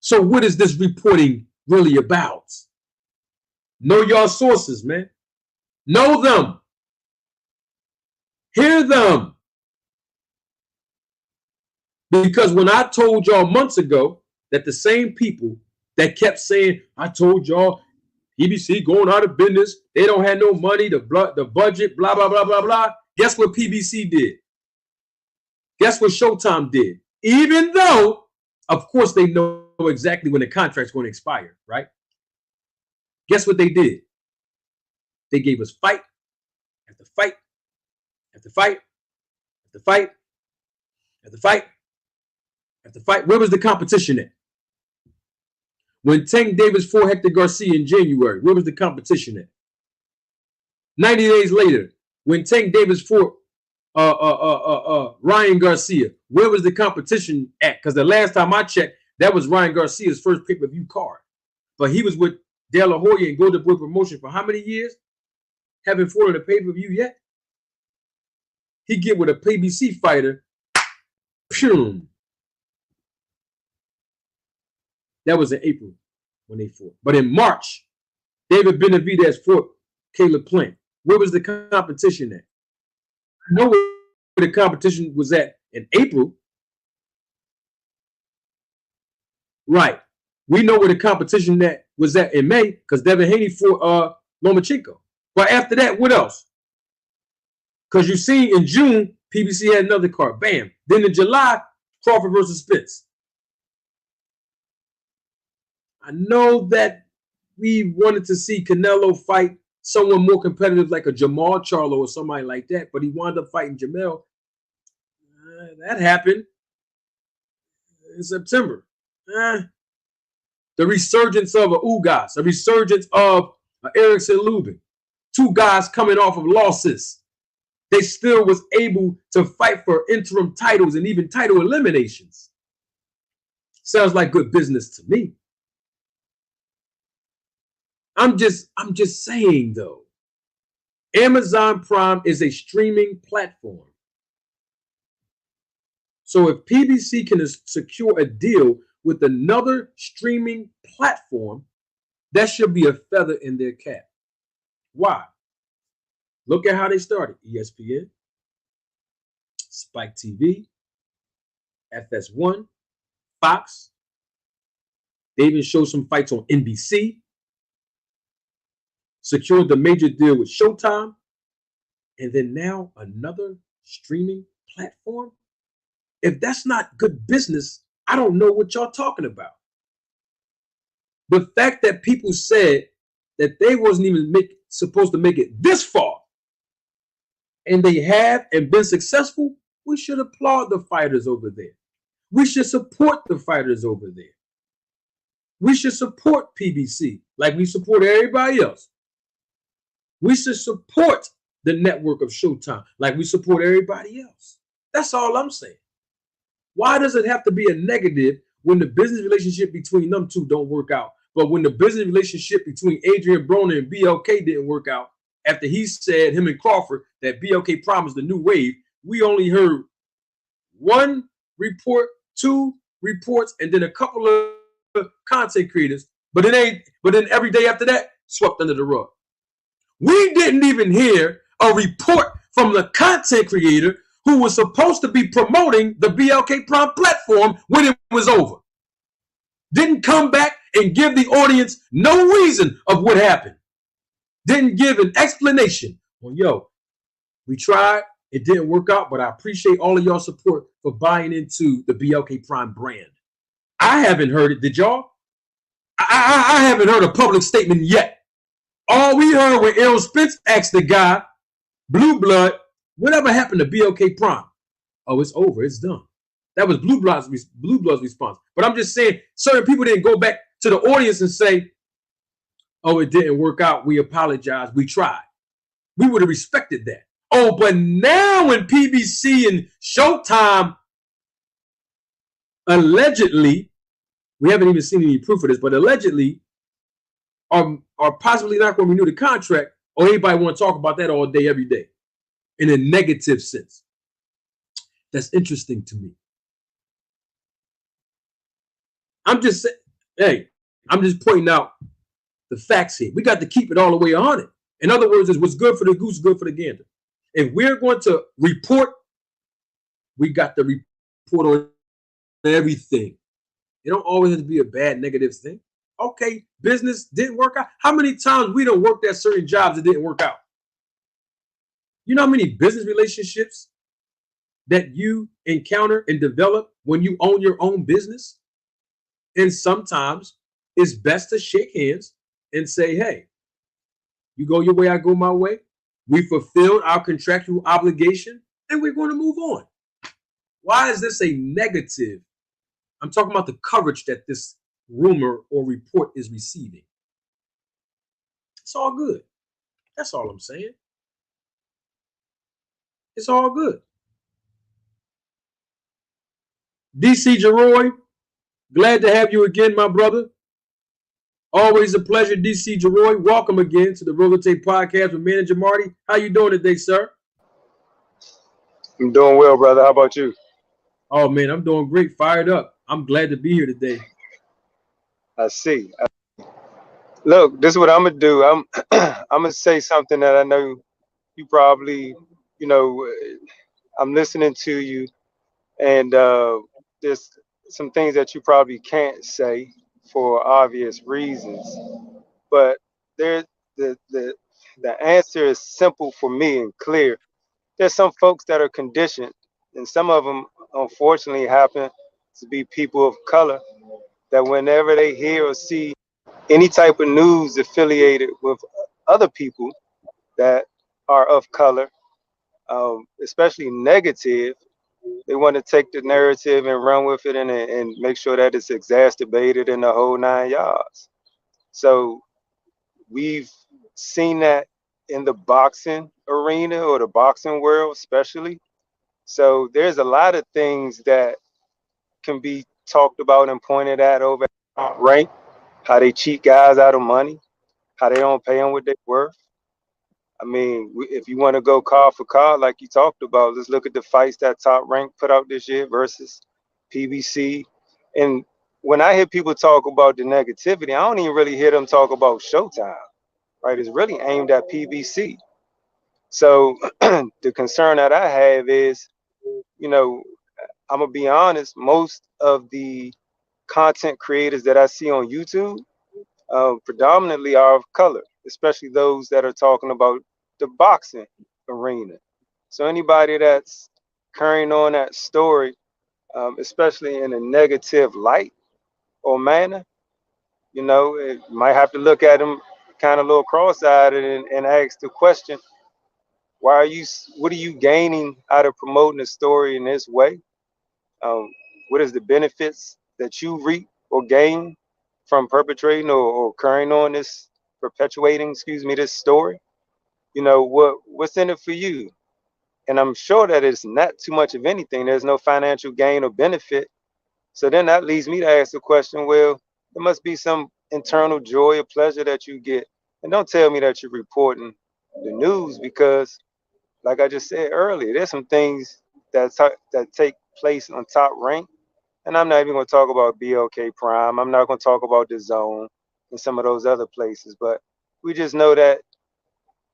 So what is this reporting really about? Know your sources, man. Know them. Hear them. Because when I told y'all months ago that the same people that kept saying, I told y'all, PBC going out of business, they don't have no money, the budget, blah, blah, blah, blah, blah. Guess what PBC did? Guess what Showtime did? Even though, of course, they know exactly when the contract's going to expire, right? Guess what they did? They gave us fight after fight after fight after fight after fight after fight. Where was the competition at? When Tank Davis fought Hector Garcia in January, where was the competition at? 90 days later, when Tank Davis fought Ryan Garcia, where was the competition at? Because the last time I checked, that was Ryan Garcia's first pay-per-view card. But he was with De La Hoya and Golden Boy Promotion for how many years? Haven't fought in a pay-per-view yet? He get with a PBC fighter. Phew. That was in April when they fought. But in March, David Benavidez fought Caleb Plant. Where was the competition at? I know where the competition was at in April. Right. We know where the competition that was at in May because Devin Haney fought Lomachenko. But after that, what else? Because you see in June, PBC had another card. Bam. Then in July, Crawford versus Spence. I know that we wanted to see Canelo fight someone more competitive like a Jamal Charlo or somebody like that, but he wound up fighting Jamel. That happened in September. The resurgence of a Ugas, a resurgence of Erickson Lubin. Two guys coming off of losses. They still was able to fight for interim titles and even title eliminations. Sounds like good business to me. I'm just saying though, Amazon Prime is a streaming platform. So if PBC can secure a deal with another streaming platform, that should be a feather in their cap. Why? Look at how they started. ESPN, Spike TV, FS1, Fox. They even showed some fights on NBC. Secured the major deal with Showtime. And then now another streaming platform. If that's not good business, I don't know what y'all talking about. The fact that people said that they wasn't even supposed to make it this far, and they have and been successful, we should applaud the fighters over there. We should support the fighters over there. We should support PBC like we support everybody else. We should support the network of Showtime like we support everybody else. That's all I'm saying. Why does it have to be a negative when the business relationship between them two don't work out? But when the business relationship between Adrian Broner and BLK didn't work out, after he said, him and Crawford, that BLK promised a new wave, we only heard one report, two reports, and then a couple of content creators. But then every day after that, swept under the rug. We didn't even hear a report from the content creator who was supposed to be promoting the BLK Prime platform when it was over. Didn't come back and give the audience no reason of what happened. Didn't give an explanation. Well, yo, we tried. It didn't work out, but I appreciate all of y'all support for buying into the BLK Prime brand. I haven't heard it. Did y'all? I haven't heard a public statement yet. All we heard when Errol Spence asked the guy, Blue Blood, whatever happened to BLK Prime? Oh, it's over. It's done. That was Blue Blood's response. But I'm just saying, certain people didn't go back to the audience and say, oh, it didn't work out. We apologize. We tried. We would have respected that. Oh, but now when PBC and Showtime allegedly, we haven't even seen any proof of this, but allegedly are possibly not going to renew the contract, or anybody want to talk about that all day, every day, in a negative sense. That's interesting to me. I'm just saying, hey, I'm just pointing out the facts here. We got to keep it all the way 100. In other words, it's what's good for the goose, good for the gander. If we're going to report, we got to report on everything. It don't always have to be a bad, negative thing. Okay, business didn't work out. How many times we don't work at certain jobs that didn't work out? You know how many business relationships that you encounter and develop when you own your own business? And sometimes it's best to shake hands and say, hey, you go your way, I go my way. We fulfilled our contractual obligation and we're going to move on. Why is this a negative? I'm talking about the coverage that this rumor or report is receiving. It's all good. That's all I'm saying. It's all good. DC Geroy, glad to have you again, my brother. Always a pleasure, DC Geroy. Welcome again to the Roller Tape Podcast with Manager Marty. How you doing today, sir? I'm doing well, brother. How about you? Oh, man, I'm doing great. Fired up. I'm glad to be here today. I see. Look, this is what I'm going to do. I'm going to say something that I know you probably, I'm listening to you, and there's some things that you probably can't say for obvious reasons. But there, the answer is simple for me and clear. There's some folks that are conditioned, and some of them, unfortunately, happen to be people of color, that whenever they hear or see any type of news affiliated with other people that are of color, especially negative, they want to take the narrative and run with it and make sure that it's exacerbated in the whole 9 yards. So we've seen that in the boxing arena or the boxing world, especially. So there's a lot of things that can be talked about and pointed at over at rank, how they cheat guys out of money, how they don't pay them what they're worth. I mean, if you want to go card for card, like you talked about, let's look at the fights that Top Rank put out this year versus PBC. And when I hear people talk about the negativity, I don't even really hear them talk about Showtime, right? It's really aimed at PBC. So the concern that I have is, I'm going to be honest, most of the content creators that I see on YouTube predominantly are of color, especially those that are talking about the boxing arena. So anybody that's carrying on that story, especially in a negative light or manner, it might have to look at them kind of a little cross-eyed and ask the question, what are you gaining out of promoting a story in this way? What is the benefits that you reap or gain from perpetrating or carrying on perpetuating this story? What's in it for you? And I'm sure that it's not too much of anything. There's no financial gain or benefit. So then that leads me to ask the question, well, there must be some internal joy or pleasure that you get. And don't tell me that you're reporting the news, because like I just said earlier, there's some things that take place on Top Rank. And I'm not even going to talk about BLK Prime. I'm not going to talk about the Zone and some of those other places. But we just know that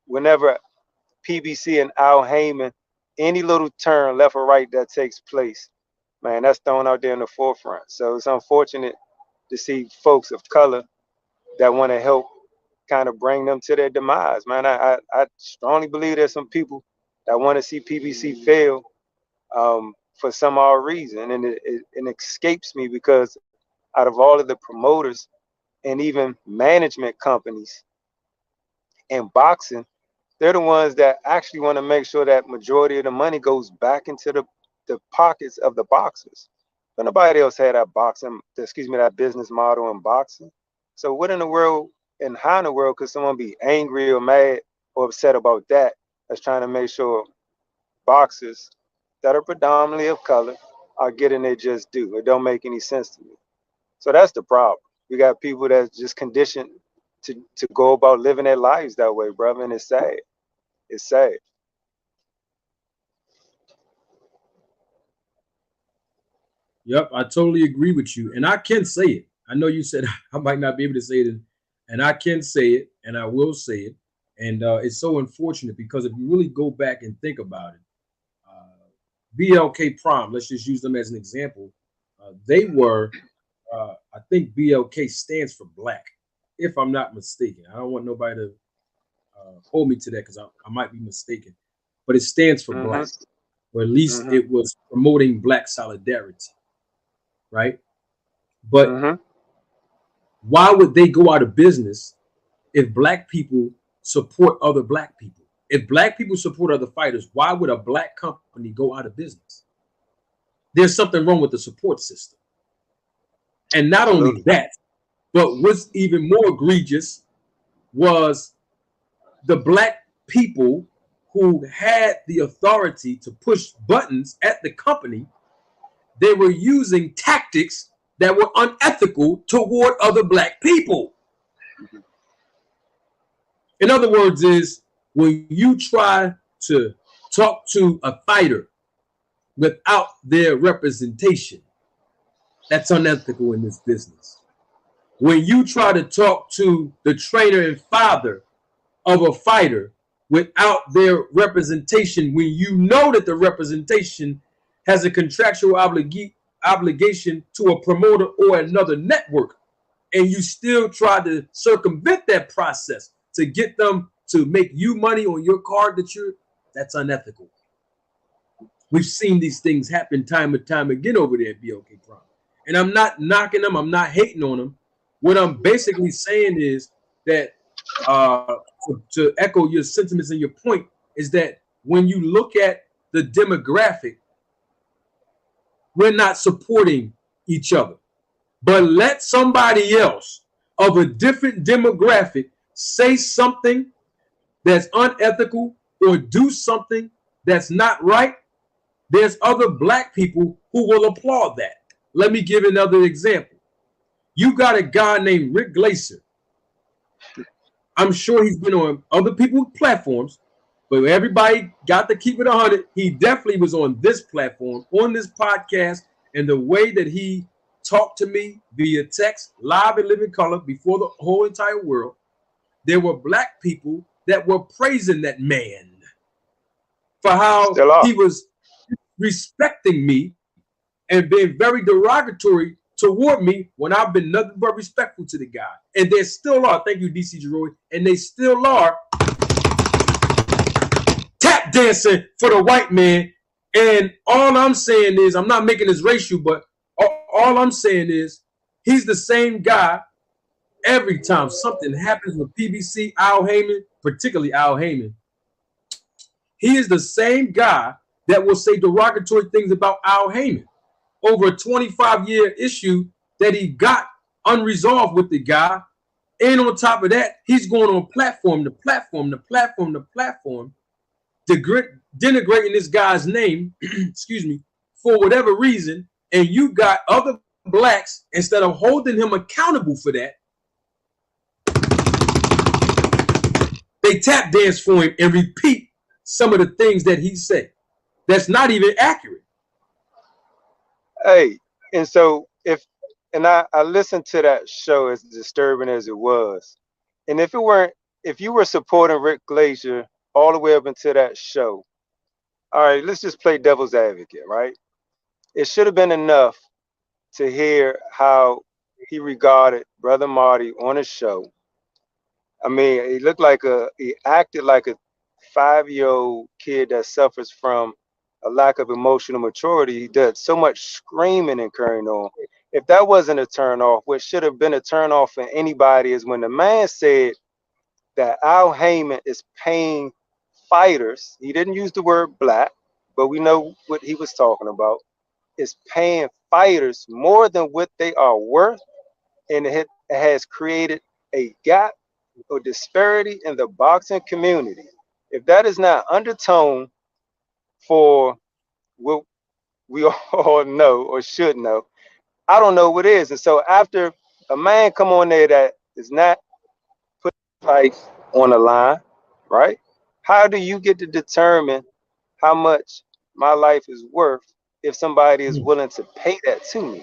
whenever PBC and Al Heyman, any little turn left or right that takes place, man, that's thrown out there in the forefront. So it's unfortunate to see folks of color that want to help kind of bring them to their demise, man. I strongly believe there's some people that want to see PBC fail for some odd reason, and it escapes me because out of all of the promoters and even management companies in boxing, they're the ones that actually want to make sure that majority of the money goes back into the pockets of the boxers. But nobody else had that business model in boxing. So what in the world and how in the world could someone be angry or mad or upset about that? That's trying to make sure boxers that are predominantly of color are getting their just due. It don't make any sense to me. So that's the problem. We got people that's just conditioned to go about living their lives that way, brother, and it's sad. It's sad. Yep, I totally agree with you, and I can say it. I know you said I might not be able to say it, and I can say it, and I will say it, and it's so unfortunate because if you really go back and think about it, BLK Prime, let's just use them as an example. They were, I think BLK stands for black, if I'm not mistaken. I don't want nobody to hold me to that because I might be mistaken, but it stands for black, or at least it was promoting black solidarity, right? But why would they go out of business if black people support other black people? If black people support other fighters, why would a black company go out of business? There's something wrong with the support system. And not only that, but what's even more egregious was the black people who had the authority to push buttons at the company. They were using tactics that were unethical toward other black people. In other words, is when you try to talk to a fighter without their representation, that's unethical in this business. When you try to talk to the trainer and father of a fighter without their representation, when you know that the representation has a contractual obligation to a promoter or another network, and you still try to circumvent that process to get them to make you money on your card, that's unethical. We've seen these things happen time and time again over there at BLK Prime. And I'm not knocking them, I'm not hating on them. What I'm basically saying is that to echo your sentiments and your point is that when you look at the demographic, we're not supporting each other. But let somebody else of a different demographic say something that's unethical or do something that's not right, there's other black people who will applaud that. Let me give another example. You got a guy named Rick Glaser. I'm sure he's been on other people's platforms, but everybody got to keep it 100. He definitely was on this platform, on this podcast, and the way that he talked to me via text, live and living color before the whole entire world, there were black people that were praising that man for how he was respecting me and being very derogatory toward me when I've been nothing but respectful to the guy. And they still are, thank you, DC Geroy, and they still are tap dancing for the white man. And all I'm saying is, I'm not making this racial, but all I'm saying is he's the same guy every time something happens with PBC, Al Heyman, particularly Al Heyman. He is the same guy that will say derogatory things about Al Heyman over a 25-year issue that he got unresolved with the guy. And on top of that, he's going on platform to platform to platform to platform, denigrating this guy's name, excuse me, for whatever reason. And you got other blacks, instead of holding him accountable for that, they tap dance for him and repeat some of the things that he said. That's not even accurate. Hey, and so I listened to that show, as disturbing as it was, and if you were supporting Rick Glaser all the way up into that show, all right, let's just play devil's advocate, right? It should have been enough to hear how he regarded Brother Marty on a show. I mean, he acted like a 5-year-old kid that suffers from a lack of emotional maturity. He did so much screaming and carrying on. If that wasn't a turn off, what should have been a turn off for anybody is when the man said that Al Heyman is paying fighters. He didn't use the word black, but we know what he was talking about. Is paying fighters more than what they are worth, and it has created a gap or disparity in the boxing community. If that is not undertone for what we all know or should know, I don't know what is. And so after a man come on there that is not put life on the line, right? How do you get to determine how much my life is worth if somebody is willing to pay that to me?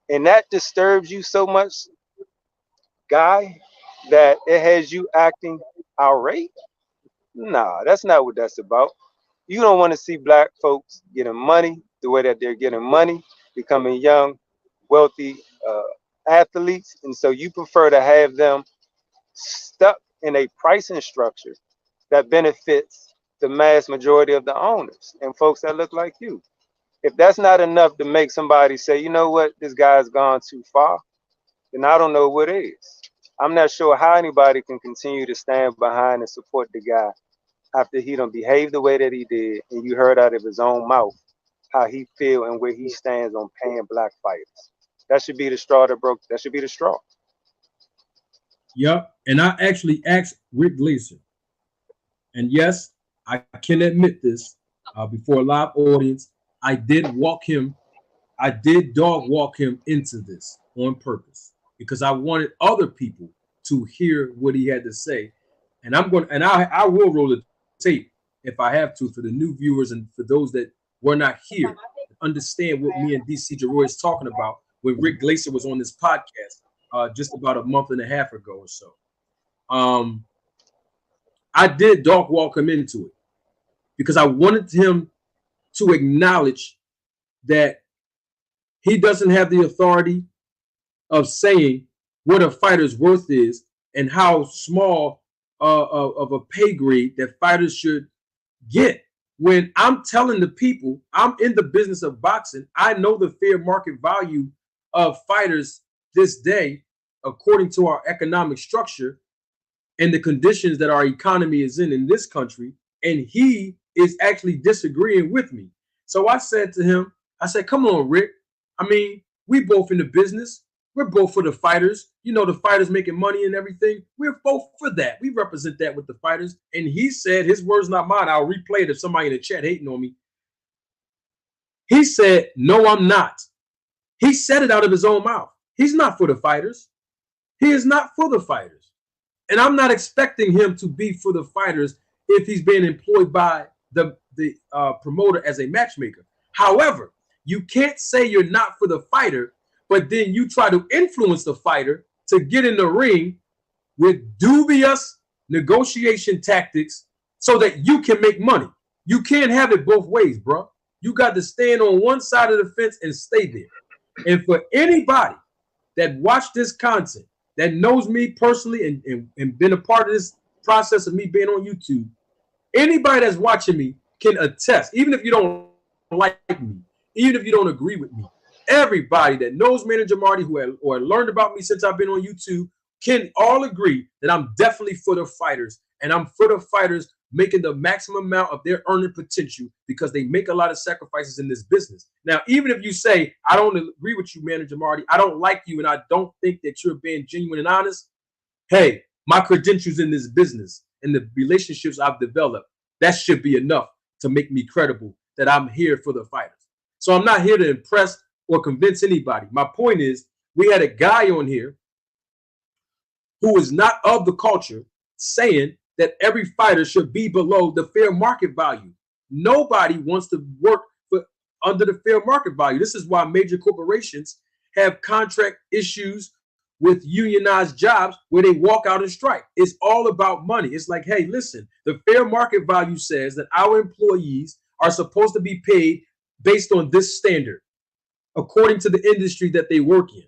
And that disturbs you so much, guy, that it has you acting outraged? Nah, that's not what that's about. You don't want to see black folks getting money the way that they're getting money, becoming young, wealthy athletes. And so you prefer to have them stuck in a pricing structure that benefits the mass majority of the owners and folks that look like you. If that's not enough to make somebody say, you know what, this guy's gone too far, then I don't know what is. I'm not sure how anybody can continue to stand behind and support the guy after he don't behave the way that he did, and you heard out of his own mouth how he feel and where he stands on paying black fighters. That should be the straw that broke. That should be the straw. Yep. And I actually asked Rick Glazer, and yes, I can admit this before a live audience. I did walk him. I did dog walk him into this on purpose because I wanted other people to hear what he had to say. And I will roll the tape if I have to for the new viewers and for those that were not here to understand what me and DC Geroy is talking about when Rick Glazer was on this podcast just about a month and a half ago or so. I did dog walk him into it because I wanted him to acknowledge that he doesn't have the authority of saying what a fighter's worth is and how small of a pay grade that fighters should get. When I'm telling the people, I'm in the business of boxing, I know the fair market value of fighters this day, according to our economic structure and the conditions that our economy is in this country. And he is actually disagreeing with me. So I said to him, I said, come on, Rick. I mean, we both in the business. We're both for the fighters. You know, the fighters making money and everything. We're both for that. We represent that with the fighters. And he said, his words, not mine. I'll replay it if somebody in the chat hating on me. He said, no, I'm not. He said it out of his own mouth. He's not for the fighters. He is not for the fighters. And I'm not expecting him to be for the fighters if he's being employed by the promoter as a matchmaker. However, you can't say you're not for the fighter, but then you try to influence the fighter to get in the ring with dubious negotiation tactics so that you can make money. You can't have it both ways, bro. You got to stand on one side of the fence and stay there. And for anybody that watched this content, that knows me personally and been a part of this process of me being on YouTube, anybody that's watching me can attest, even if you don't like me, even if you don't agree with me, everybody that knows Manager Marty or learned about me since I've been on YouTube can all agree that I'm definitely for the fighters, and I'm for the fighters making the maximum amount of their earning potential because they make a lot of sacrifices in this business. Now, even if you say, I don't agree with you, Manager Marty, I don't like you, and I don't think that you're being genuine and honest, hey, my credentials in this business and the relationships I've developed, that should be enough to make me credible that I'm here for the fighters. So I'm not here to impress or convince anybody. My point is, we had a guy on here who is not of the culture saying that every fighter should be below the fair market value. Nobody wants to work under the fair market value. This is why major corporations have contract issues with unionized jobs where they walk out and strike. It's all about money. It's like, hey, listen, the fair market value says that our employees are supposed to be paid based on this standard, according to the industry that they work in.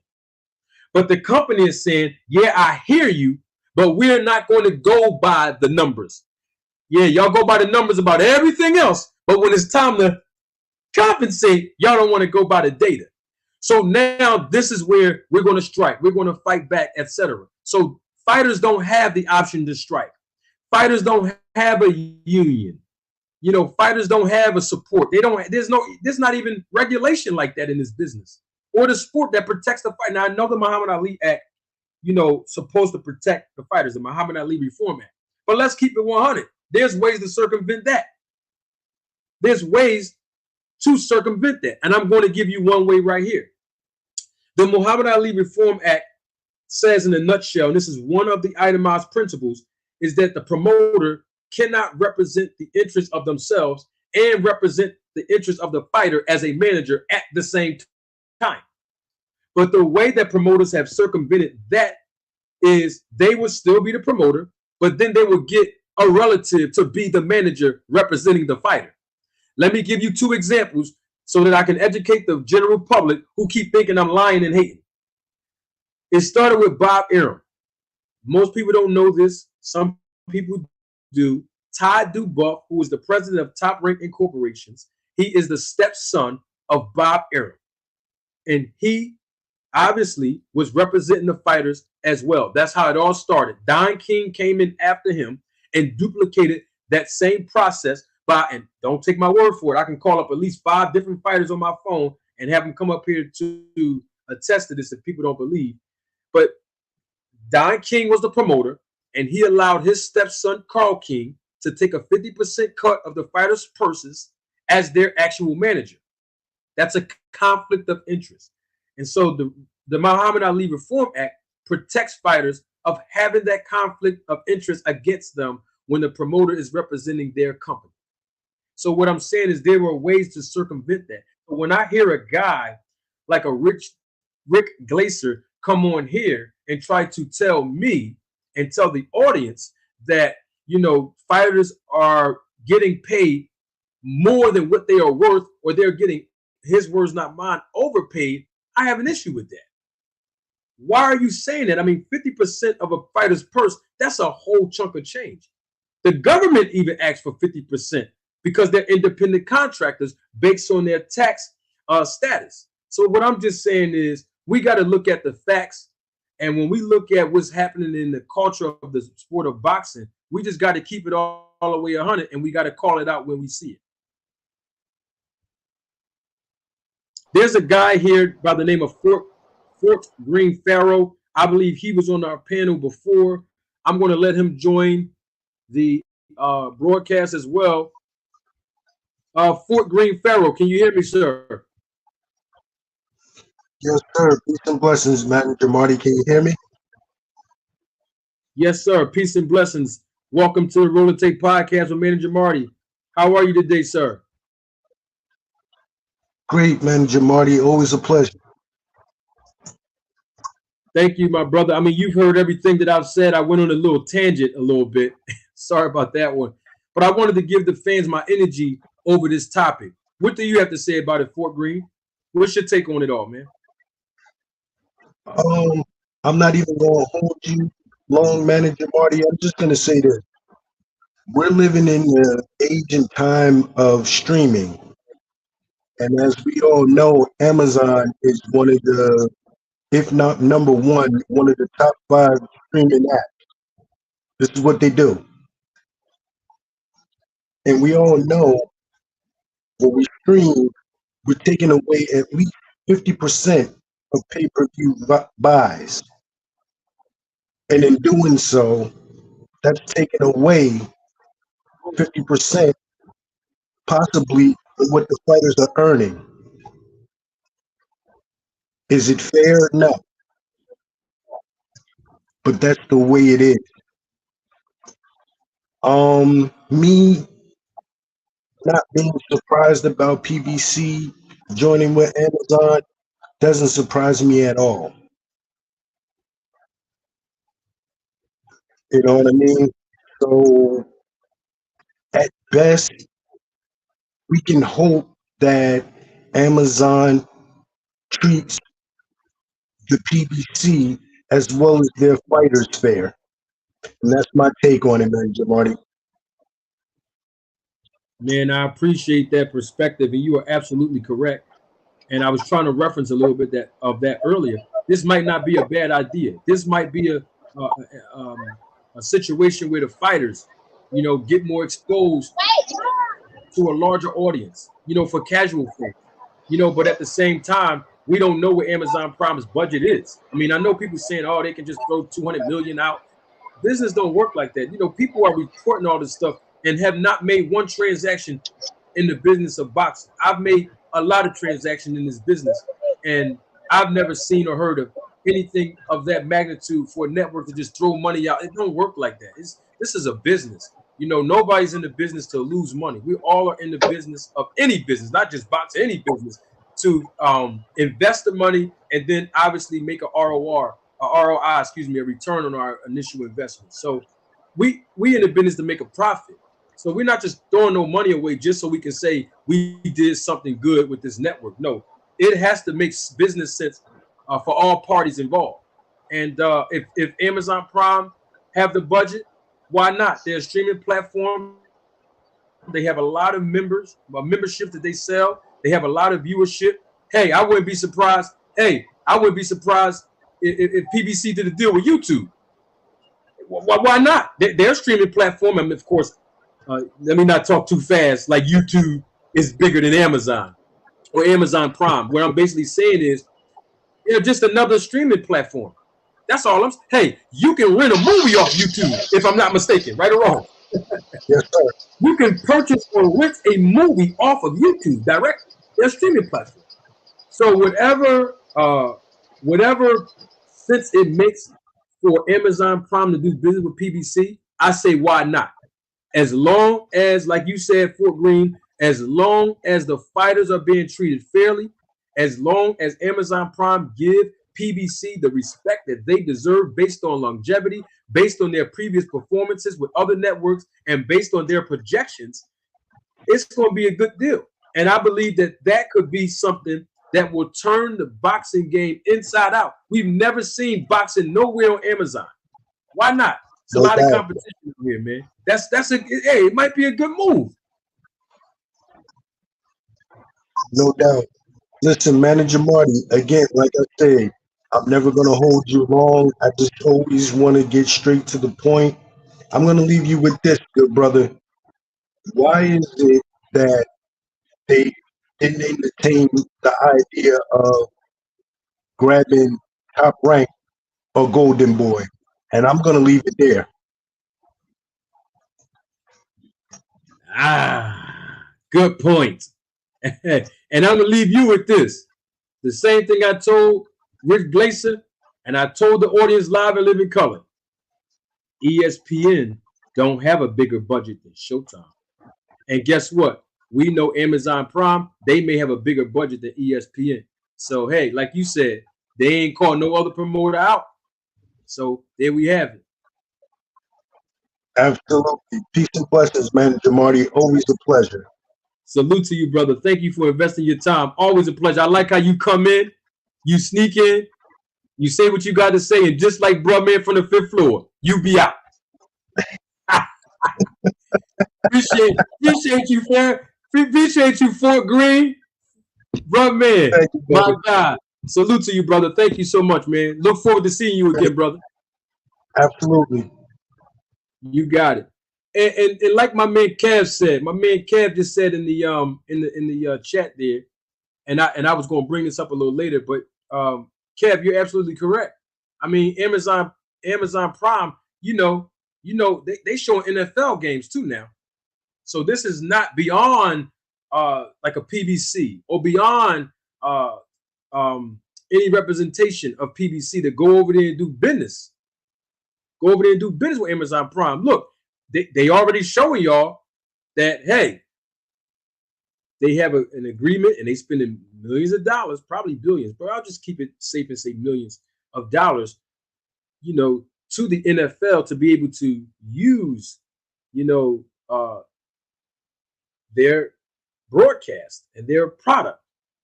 But the company is saying, yeah, I hear you, but we're not going to go by the numbers. Yeah, y'all go by the numbers about everything else, but when it's time to compensate, y'all don't want to go by the data. So now this is where we're going to strike. We're going to fight back, etc. So fighters don't have the option to strike. Fighters don't have a union. Fighters don't have a support. They don't. There's not even regulation like that in this business or the sport that protects the fight. Now I know the Muhammad Ali Act, supposed to protect the fighters, the Muhammad Ali Reform Act. But let's keep it 100. There's ways to circumvent that. There's ways to circumvent that, and I'm going to give you one way right here. The Muhammad Ali Reform Act says in a nutshell, and this is one of the itemized principles, is that the promoter cannot represent the interests of themselves and represent the interests of the fighter as a manager at the same time. But the way that promoters have circumvented that is they would still be the promoter, but then they would get a relative to be the manager representing the fighter. Let me give you two examples so that I can educate the general public who keep thinking I'm lying and hating. It started with Bob Arum. Most people don't know this. Some people do. Todd Dubuff, who is the president of Top Rank Incorporations, he is the stepson of Bob Arum. And he obviously was representing the fighters as well. That's how it all started. Don King came in after him and duplicated that same process by, and don't take my word for it, I can call up at least 5 different fighters on my phone and have them come up here to attest to this if people don't believe. But Don King was the promoter, and he allowed his stepson, Carl King, to take a 50% cut of the fighters' purses as their actual manager. That's a conflict of interest. And so the Muhammad Ali Reform Act protects fighters of having that conflict of interest against them when the promoter is representing their company. So what I'm saying is there were ways to circumvent that. But when I hear a guy like a Rick Glaser come on here and try to tell me and tell the audience that, fighters are getting paid more than what they are worth, or they're getting, his words not mine, overpaid, I have an issue with that. Why are you saying that? I mean, 50% of a fighter's purse, that's a whole chunk of change. The government even asked for 50% because they're independent contractors based on their tax status. So what I'm just saying is we got to look at the facts. And when we look at what's happening in the culture of the sport of boxing, we just got to keep it all the way 100, and we got to call it out when we see it. There's a guy here by the name of Fort Greene Pharaoh. I believe he was on our panel before. I'm going to let him join the broadcast as well. Fort Greene Pharaoh, can you hear me, sir? Yes, sir. Peace and blessings, Manager Marty. Can you hear me? Yes, sir. Peace and blessings. Welcome to the Roller Tape Podcast with Manager Marty. How are you today, sir? Great, Manager Marty. Always a pleasure. Thank you, my brother. I mean, you've heard everything that I've said. I went on a little tangent a little bit. Sorry about that one. But I wanted to give the fans my energy over this topic. What do you have to say about it, Fort Greene? What's your take on it all, man? I'm not even going to hold you long, Manager Marty. I'm just going to say this. We're living in the age and time of streaming. And as we all know, Amazon is one of the, if not number one of the top 5 streaming apps. This is what they do. And we all know when we stream, we're taking away at least 50% of pay-per-view buys. And in doing so, that's taking away 50% possibly of what the fighters are earning. Is it fair? No. But that's the way it is. Me not being surprised about PBC joining with Amazon doesn't surprise me at all. You know what I mean? So at best, we can hope that Amazon treats the PBC as well as their fighters fair. And that's my take on it, Manager Marty. Man, I appreciate that perspective, and you are absolutely correct. And I was trying to reference a little bit of that earlier. This might not be a bad idea. This might be a situation where the fighters, get more exposed to a larger audience, for casual fans, but at the same time, we don't know what Amazon Prime's budget is. I mean, I know people saying, oh, they can just throw 200 million out. Business don't work like that. People are reporting all this stuff and have not made one transaction in the business of boxing. I've made a lot of transactions in this business, and I've never seen or heard of anything of that magnitude for a network to just throw money out. It don't work like that. This is a business. Nobody's in the business to lose money. We all are in the business of any business, not just boxing, any business, to invest the money and then obviously make a ROI, a return on our initial investment. So we in the business to make a profit. So we're not just throwing no money away just so we can say we did something good with this network. No, it has to make business sense for all parties involved. And if Amazon Prime have the budget, why not? They're a streaming platform. They have a lot of members, membership that they sell. They have a lot of viewership. Hey, I wouldn't be surprised. If PBC did a deal with YouTube. Why not? They're a streaming platform. And of course, let me not talk too fast. Like YouTube is bigger than Amazon or Amazon Prime. What I'm basically saying is, just another streaming platform. That's all I'm saying. Hey, you can rent a movie off YouTube, if I'm not mistaken, right or wrong. Yes, sir. You can purchase or rent a movie off of YouTube directly. They're streaming platform. So whatever sense it makes for Amazon Prime to do business with PBC, I say why not? As long as, like you said, Fort Greene, as long as the fighters are being treated fairly, as long as Amazon Prime give PBC the respect that they deserve based on longevity, based on their previous performances with other networks, and based on their projections, it's going to be a good deal. And I believe that could be something that will turn the boxing game inside out. We've never seen boxing nowhere on Amazon. Why not? It's a lot of competition here, man. It might be a good move. No doubt. Listen, Manager Marty, again, like I said, I'm never going to hold you long. I just always want to get straight to the point. I'm going to leave you with this, good brother. Why is it that they didn't entertain the idea of grabbing Top Rank or Golden Boy? And I'm going to leave it there. Good point. And I'm going to leave you with this. The same thing I told Rick Glaser, and I told the audience live and living color. ESPN don't have a bigger budget than Showtime. And guess what? We know Amazon Prime, they may have a bigger budget than ESPN. So, hey, like you said, they ain't called no other promoter out. So there we have it. Absolutely. Peace and blessings, Manager Marty. Always a pleasure. Salute to you, brother. Thank you for investing your time. Always a pleasure. I like how you come in, you sneak in, you say what you got to say, and just like bro man from the 5th floor, you be out. Appreciate you, Pharaoh. Appreciate you, Fort Greene. Bro man, my God. Salute to you, brother. Thank you so much, man. Look forward to seeing you again, brother. Absolutely. You got it. And like my man Kev said, my man Kev just said in the chat there, and I was going to bring this up a little later, but Kev, you're absolutely correct. I mean, Amazon Prime, they showing NFL games too now. So this is not beyond like a PBC or beyond any representation of PBC to go over there and do business. Go over there and do business with Amazon Prime. Look, they already showing y'all that, hey, they have an agreement and they spending millions of dollars, probably billions, but I'll just keep it safe and say millions of dollars, to the NFL to be able to use, their broadcast and their product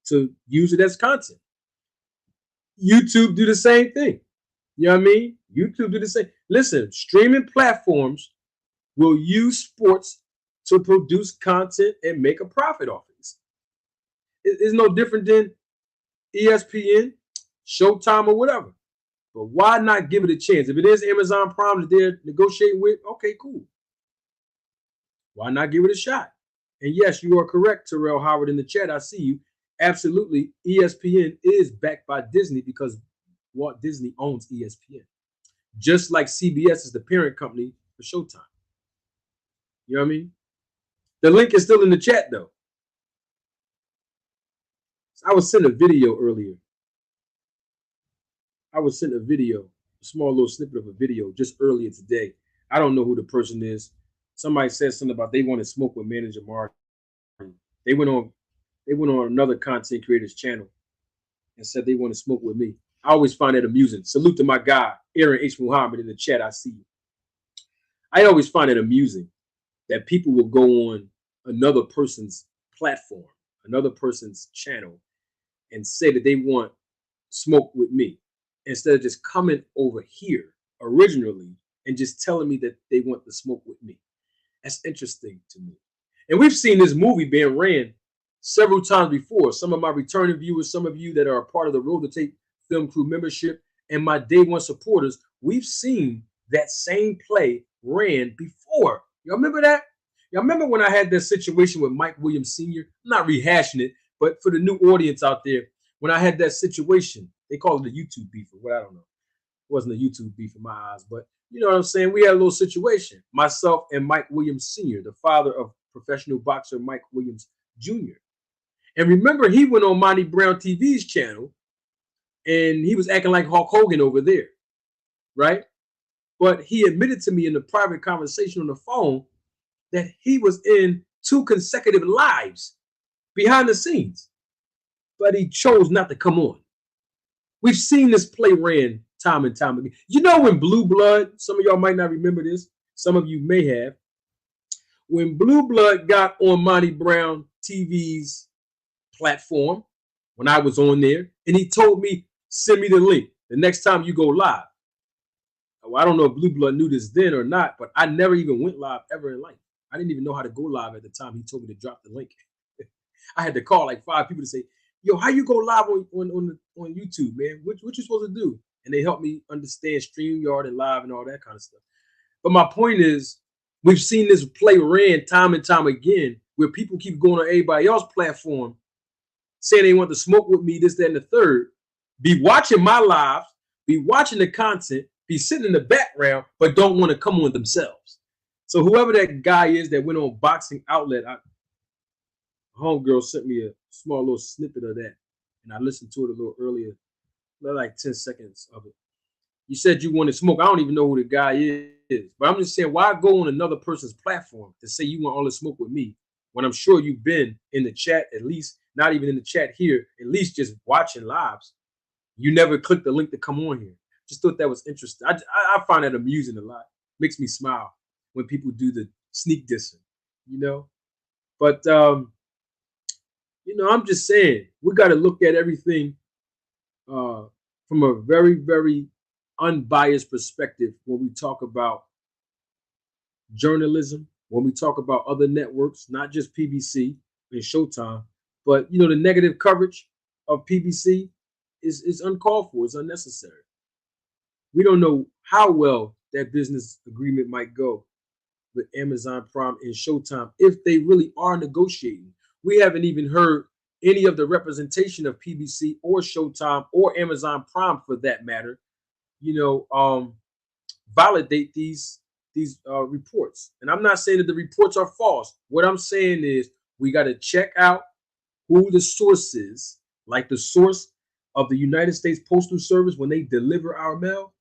to use it as content. YouTube do the same thing. You know what I mean? YouTube do the same. Listen, streaming platforms will use sports to produce content and make a profit off it. It's no different than ESPN, Showtime, or whatever. But why not give it a chance? If it is Amazon Prime that they're negotiating with, okay, cool. Why not give it a shot? And yes, you are correct, Terrell Howard in the chat. I see you. Absolutely, ESPN is backed by Disney because Walt Disney owns ESPN. Just like CBS is the parent company for Showtime. You know what I mean? The link is still in the chat, though. I was sent a video earlier. A small little snippet of a video just earlier today. I don't know who the person is. Somebody said something about they want to smoke with manager Martin. They went on another content creator's channel and said they want to smoke with me. I always find that amusing. Salute to my guy, Aaron H. Muhammad in the chat. I see you. I always find it amusing that people will go on another person's platform, another person's channel, and say that they want smoke with me instead of just coming over here originally and just telling me that they want to smoke with me. That's interesting to me. And we've seen this movie being ran several times before. Some of my returning viewers, some of you that are a part of the Roll the Tape Film Crew membership, and my day one supporters, we've seen that same play ran before. Y'all remember that? Y'all remember when I had that situation with Mike Williams Sr.? I'm not rehashing it, but for the new audience out there, when I had that situation, they call it a YouTube beef or what, I don't know. It wasn't a YouTube beef in my eyes, but you know what I'm saying? We had a little situation. Myself and Mike Williams Sr., the father of professional boxer Mike Williams Jr. And remember, he went on Monty Brown TV's channel, and he was acting like Hulk Hogan over there, right? But he admitted to me in a private conversation on the phone that he was in 2 consecutive lives behind the scenes, but he chose not to come on. We've seen this play ran time and time again. You know, when Blue Blood, some of y'all might not remember this, some of you may have, when Blue Blood got on Monty Brown TV's platform, when I was on there, and he told me, send me the link the next time you go live. Well, I don't know if Blue Blood knew this then or not, but I never even went live ever in life. I didn't even know how to go live at the time he told me to drop the link. I had to call like 5 people to say, yo, how you go live on YouTube, man? What you supposed to do? And they helped me understand StreamYard and live and all that kind of stuff. But my point is, we've seen this play ran time and time again where people keep going on everybody else's platform saying they want to smoke with me, this, that, and the third, be watching my lives, be watching the content, be sitting in the background, but don't want to come on themselves. So whoever that guy is that went on Boxing Outlet, homegirl sent me a small little snippet of that, and I listened to it a little earlier, like 10 seconds of it. You said you want to smoke. I don't even know who the guy is, but I'm just saying, why go on another person's platform to say you want all the smoke with me when I'm sure you've been in the chat, at least not even in the chat here, at least just watching lives. You never clicked the link to come on here. Just thought that was interesting. I find that amusing a lot. Makes me smile when people do the sneak dissing, you know. But you know, I'm just saying we got to look at everything from a very, very unbiased perspective when we talk about journalism, when we talk about other networks, not just PBC and Showtime, but you know, the negative coverage of PBC is uncalled for, it's unnecessary. We don't know how well that business agreement might go with Amazon Prime and Showtime if they really are negotiating. We haven't even heard any of the representation of PBC or Showtime or Amazon Prime, for that matter, you know, validate these reports. And I'm not saying that the reports are false. What I'm saying is we got to check out who the source is, like the source of the United States Postal Service when they deliver our mail.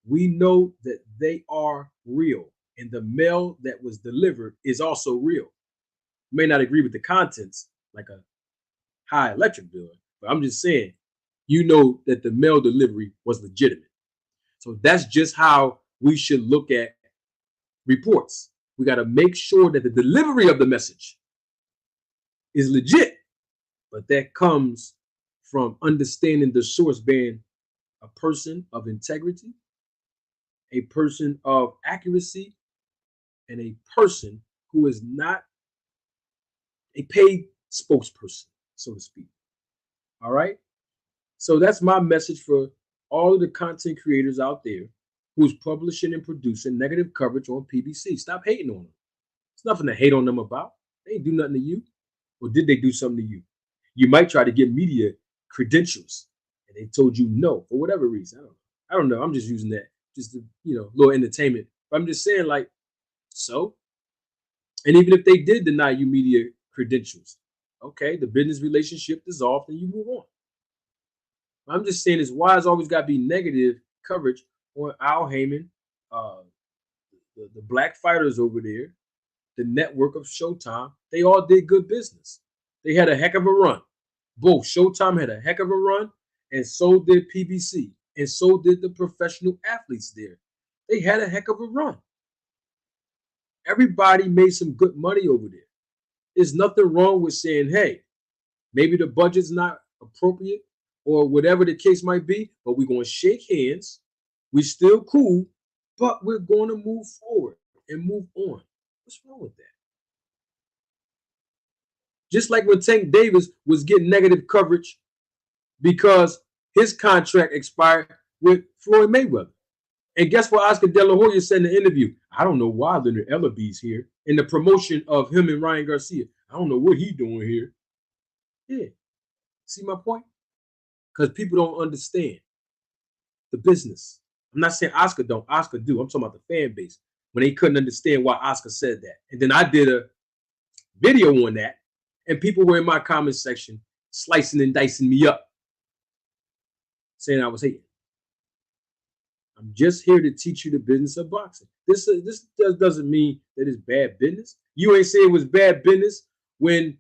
We know that they are real, and the mail that was delivered is also real. You may not agree with the contents, like a high electric bill, but I'm just saying, you know that the mail delivery was legitimate. So that's just how we should look at reports. We got to make sure that the delivery of the message is legit, but that comes from understanding the source being a person of integrity, a person of accuracy, and a person who is not a paid spokesperson, so to speak. All right. So that's my message for all of the content creators out there who's publishing and producing negative coverage on PBC. Stop hating on them. There's nothing to hate on them about. They ain't do nothing to you. Or did they do something to you? You might try to get media credentials and they told you no for whatever reason. I don't know. I'm just using that just to, little entertainment. But I'm just saying, like, so. And even if they did deny you media credentials, okay, the business relationship dissolved and you move on. I'm just saying, it's why it's always got to be negative coverage on Al Heyman, the black fighters over there, the network of Showtime. They all did good business. They had a heck of a run. Both Showtime had a heck of a run, and so did PBC, and so did the professional athletes there. They had a heck of a run. Everybody made some good money over there. There's nothing wrong with saying, hey, maybe the budget's not appropriate or whatever the case might be, but we're going to shake hands. We're still cool, but we're going to move forward and move on. What's wrong with that? Just like when Tank Davis was getting negative coverage because his contract expired with Floyd Mayweather. And guess what Oscar De La Hoya said in the interview? I don't know why Leonard Ellaby's here in the promotion of him and Ryan Garcia. I don't know what he's doing here. Yeah. See my point? Because people don't understand the business. I'm not saying Oscar don't. Oscar do. I'm talking about the fan base. When they couldn't understand why Oscar said that. And then I did a video on that. And people were in my comment section slicing and dicing me up. Saying I was hating. I'm just here to teach you the business of boxing. This doesn't mean that it's bad business. You ain't say it was bad business when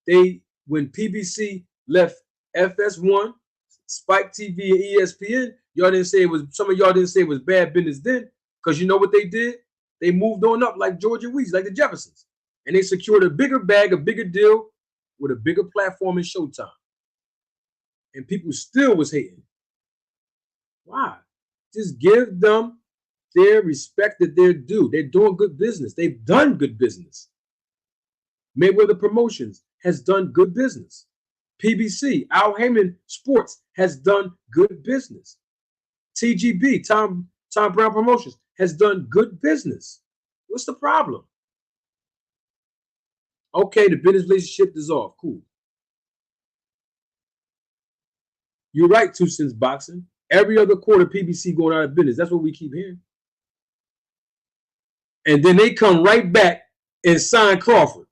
PBC left FS1, Spike TV, and ESPN. Y'all didn't say it was. Some of y'all didn't say it was bad business then, because you know what they did? They moved on up like George and Weezy, like the Jeffersons, and they secured a bigger bag, a bigger deal, with a bigger platform in Showtime. And people still was hating. Why? Just give them their respect that they're due. They're doing good business. They've done good business. Mayweather Promotions has done good business. PBC, Al Heyman Sports, has done good business. TGB, Tom Brown Promotions, has done good business. What's the problem? Okay, the business relationship dissolved. Cool. You're right, 2 Cents Boxing. Every other quarter, PBC going out of business. That's what we keep hearing. And then they come right back and sign Crawford.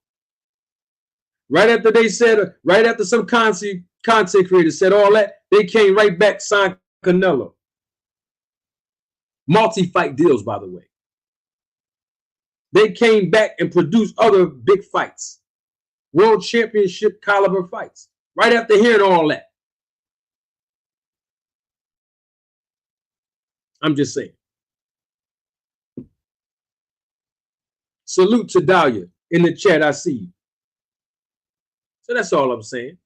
Right after they said, right after some content creator said all that, they came right back, signed Canelo. Multi-fight deals, by the way. They came back and produced other big fights. World championship caliber fights. Right after hearing all that. I'm just saying. Salute to Dahlia in the chat. I see you. So that's all I'm saying.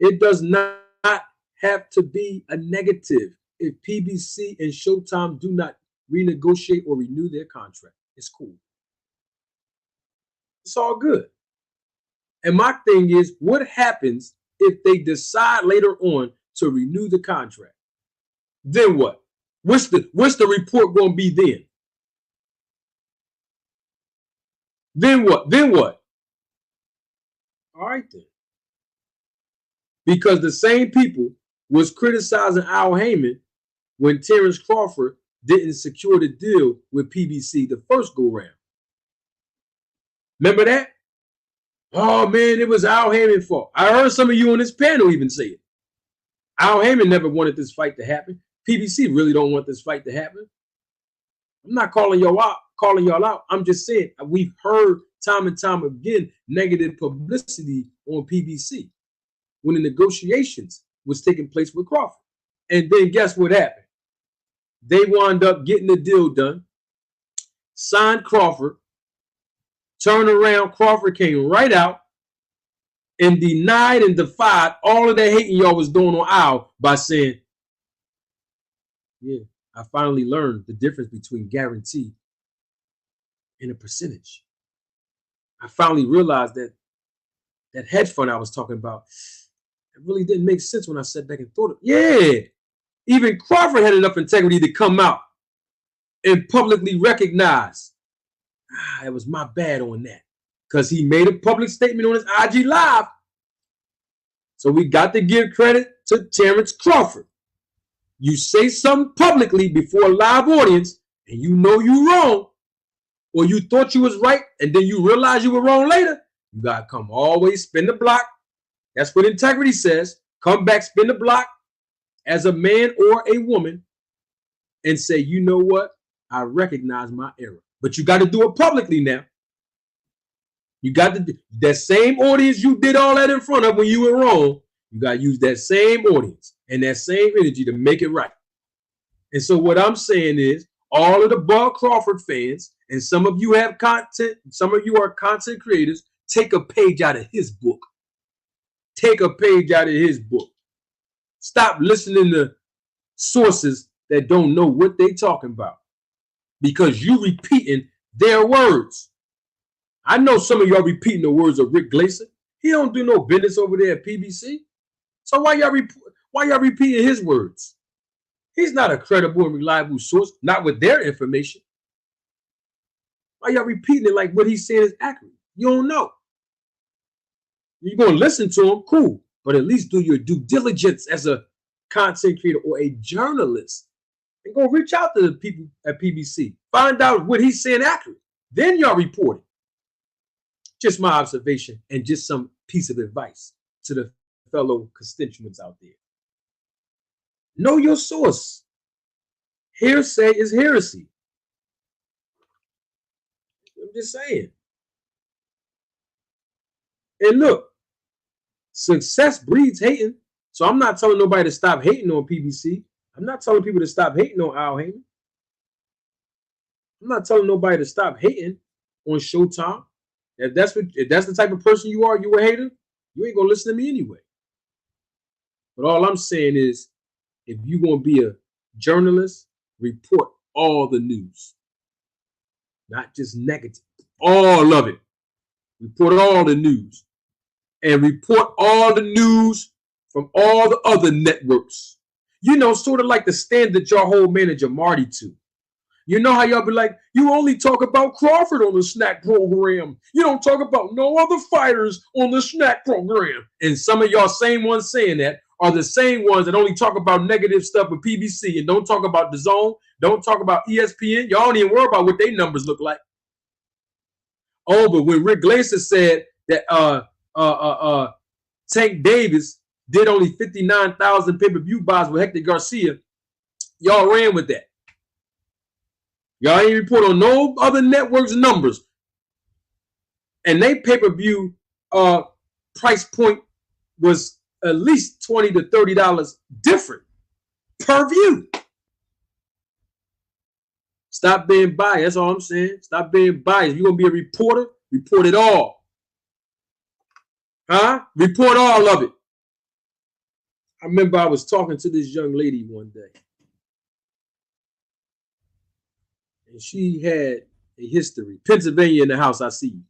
It does not have to be a negative if PBC and Showtime do not renegotiate or renew their contract. It's cool. It's all good. And my thing is, what happens if they decide later on to renew the contract? Then what? What's the report going to be then? Then what? Then what? All right then. Because the same people was criticizing Al Heyman when Terrence Crawford didn't secure the deal with PBC the first go round. Remember that? Oh man, it was Al Heyman's fault. I heard some of you on this panel even say it. Al Heyman never wanted this fight to happen. PBC really don't want this fight to happen. I'm not calling y'all out. I'm just saying we've heard time and time again negative publicity on PBC when the negotiations was taking place with Crawford. And then guess what happened? They wound up getting the deal done, signed Crawford, turned around, Crawford came right out and denied and defied all of that hating y'all was doing on Al by saying, yeah, I finally learned the difference between guarantee and a percentage. I finally realized that that hedge fund I was talking about, it really didn't make sense when I sat back and thought of it. Yeah, even Crawford had enough integrity to come out and publicly recognize, it was my bad on that. Because he made a public statement on his IG Live. So we got to give credit to Terrence Crawford. You say something publicly before a live audience and you know you're wrong, or you thought you was right and then you realize you were wrong later, you got to come always spin the block. That's what integrity says. Come back, spin the block as a man or a woman and say, you know what? I recognize my error. But you got to do it publicly now. You got to do that same audience you did all that in front of when you were wrong. You got to use that same audience and that same energy to make it right. And so what I'm saying is all of the Bud Crawford fans, and some of you have content, some of you are content creators, take a page out of his book. Take a page out of his book. Stop listening to sources that don't know what they talking about because you repeating their words. I know some of y'all repeating the words of Rick Glaser. He don't do no business over there at PBC. So why y'all repeating his words? He's not a credible and reliable source, not with their information. Why y'all repeating it like what he's saying is accurate? You don't know. You're going to listen to him, cool. But at least do your due diligence as a content creator or a journalist. And go reach out to the people at PBC. Find out what he's saying accurate. Then y'all report it. Just my observation and just some piece of advice to the fellow constituents out there. Know your source. Hearsay is heresy. I'm just saying. And look, success breeds hating. So I'm not telling nobody to stop hating on PBC. I'm not telling people to stop hating on Al Heyman. I'm not telling nobody to stop hating on Showtime. If that's the type of person you are, you a hater, you ain't gonna listen to me anyway. But all I'm saying is, if you're gonna be a journalist, report all the news, not just negative, all of it. Report all the news, and report all the news from all the other networks. You know, sort of like the standard y'all hold manager Marty to. You know how y'all be like, you only talk about Crawford on the snack program. You don't talk about no other fighters on the snack program. And some of y'all same ones saying that are the same ones that only talk about negative stuff with PBC and don't talk about DAZN, don't talk about ESPN. Y'all don't even worry about what their numbers look like. Oh, but when Rick Glaser said that Tank Davis did only 59,000 pay-per-view buys with Hector Garcia, y'all ran with that. Y'all ain't report on no other networks' numbers. And they pay-per-view price point was at least $20 to $30 different per view. Stop being biased. That's all I'm saying. Stop being biased. If you're going to be a reporter, report it all. Huh? Report all of it. I remember I was talking to this young lady one day. And she had a history. Pennsylvania in the house, I see you.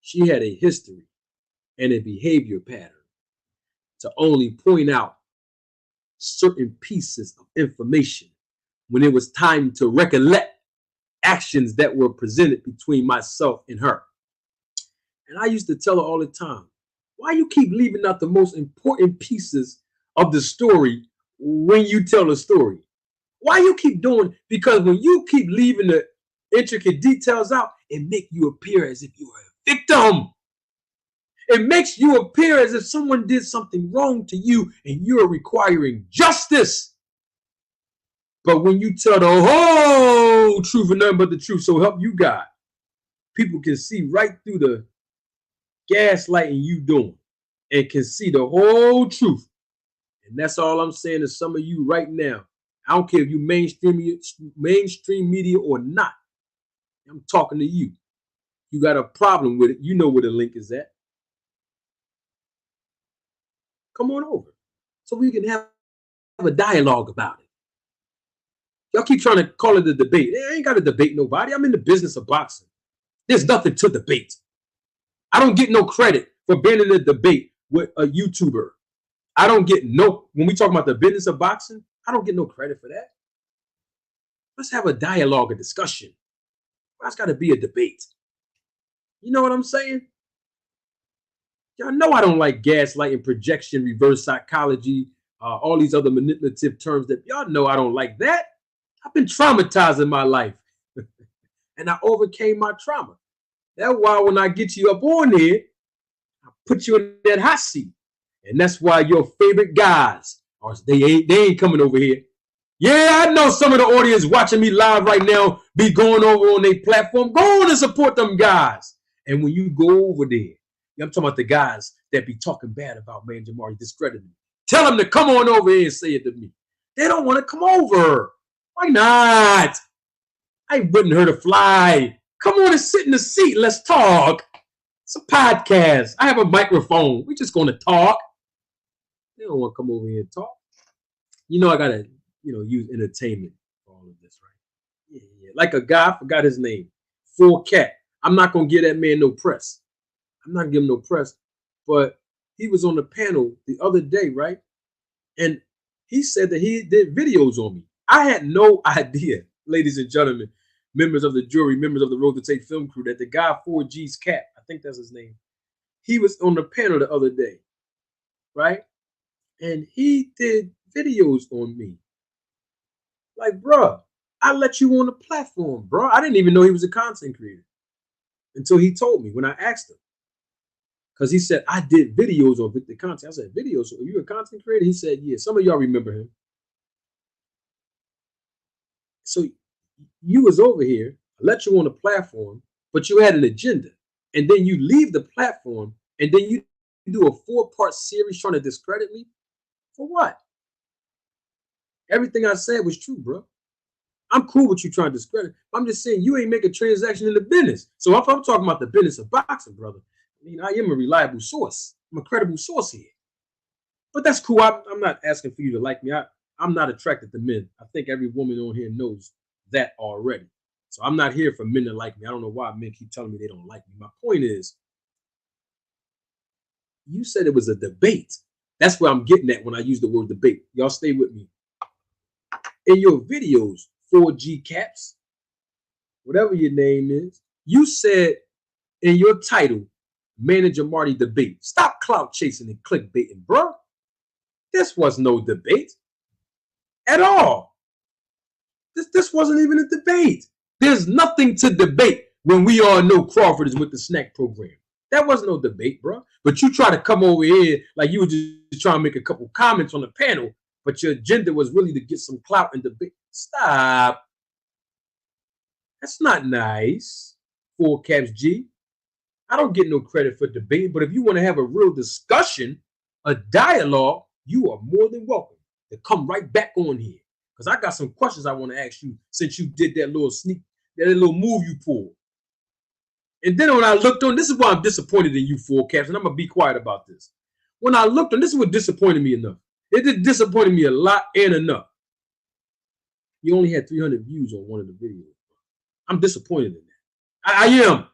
She had a history and a behavior pattern to only point out certain pieces of information when it was time to recollect actions that were presented between myself and her. And I used to tell her all the time, why you keep leaving out the most important pieces of the story when you tell a story? Why you keep doing? Because when you keep leaving the intricate details out, it makes you appear as if you are a victim. It makes you appear as if someone did something wrong to you and you're requiring justice. But when you tell the whole truth and nothing but the truth, so help you God, people can see right through the gaslighting you doing and can see the whole truth. And that's all I'm saying to some of you right now. I don't care if you mainstream media or not. I'm talking to you. you got a problem with it, you know where the link is at. Come on over so we can have a dialogue about it. Y'all keep trying to call it a debate. I ain't got to debate nobody. I'm in the business of boxing. There's nothing to debate. I don't get no credit for being in a debate with a YouTuber. I don't get no, when we talk about the business of boxing, I don't get no credit for that. Let's have a dialogue, a discussion. That's got to be a debate. You know what I'm saying? Y'all know I don't like gaslighting, projection, reverse psychology, all these other manipulative terms that y'all know I don't like that. I've been traumatized in my life and I overcame my trauma. That's why when I get you up on here, I put you in that hot seat. And that's why your favorite guys, they ain't coming over here. Yeah, I know some of the audience watching me live right now be going over on their platform. Go on and support them guys. And when you go over there, I'm talking about the guys that be talking bad about man Jamari, discrediting me. Tell them to come on over here and say it to me. They don't want to come over. Why not? I wouldn't hurt a fly. Come on and sit in the seat. Let's talk. It's a podcast. I have a microphone. We're just going to talk. They don't want to come over here and talk. You know, I got to, use entertainment for all of this, right? Yeah. Like a guy, I forgot his name. Full Cat. I'm not going to give that man no press. I'm not giving no press. But he was on the panel the other day, right? And he said that he did videos on me. I had no idea, ladies and gentlemen, members of the jury, members of the Road to Tape film crew, that the guy 4G's Cat, I think that's his name, he was on the panel the other day, right? And he did videos on me. Like, bro, I let you on the platform, bro. I didn't even know he was a content creator until he told me when I asked him. Because he said, I did videos on the content. I said, videos? So are you a content creator? He said, yeah. Some of y'all remember him. So you was over here, I let you on the platform, but you had an agenda. And then you leave the platform, and then you do a 4-part series trying to discredit me? For what? Everything I said was true, bro. I'm cool with you trying to discredit. I'm just saying you ain't make a transaction in the business. So if I'm talking about the business of boxing, brother, I am a reliable source. I'm a credible source here. But that's cool. I'm not asking for you to like me. I'm not attracted to men. I think every woman on here knows that already. So I'm not here for men to like me. I don't know why men keep telling me they don't like me. My point is, you said it was a debate. That's where I'm getting at when I use the word debate. Y'all stay with me. In your videos, 4G Caps, whatever your name is, you said in your title, Manager Marty debate. Stop clout chasing and clickbaiting, bro. This was no debate at all. This wasn't even a debate. There's nothing to debate when we all know Crawford is with the snack program. That was no debate, bro. But you try to come over here like you were just trying to make a couple comments on the panel, but your agenda was really to get some clout and debate. Stop. That's not nice. 4 Caps G. I don't get no credit for debate, but if you want to have a real discussion, a dialogue, you are more than welcome to come right back on here. Because I got some questions I want to ask you since you did that little move you pulled. And then when I looked on, this is why I'm disappointed in you 4 Caps, and I'm going to be quiet about this. When I looked on, this is what disappointed me enough. It did disappointed me a lot and enough. You only had 300 views on one of the videos. I'm disappointed in that. I am.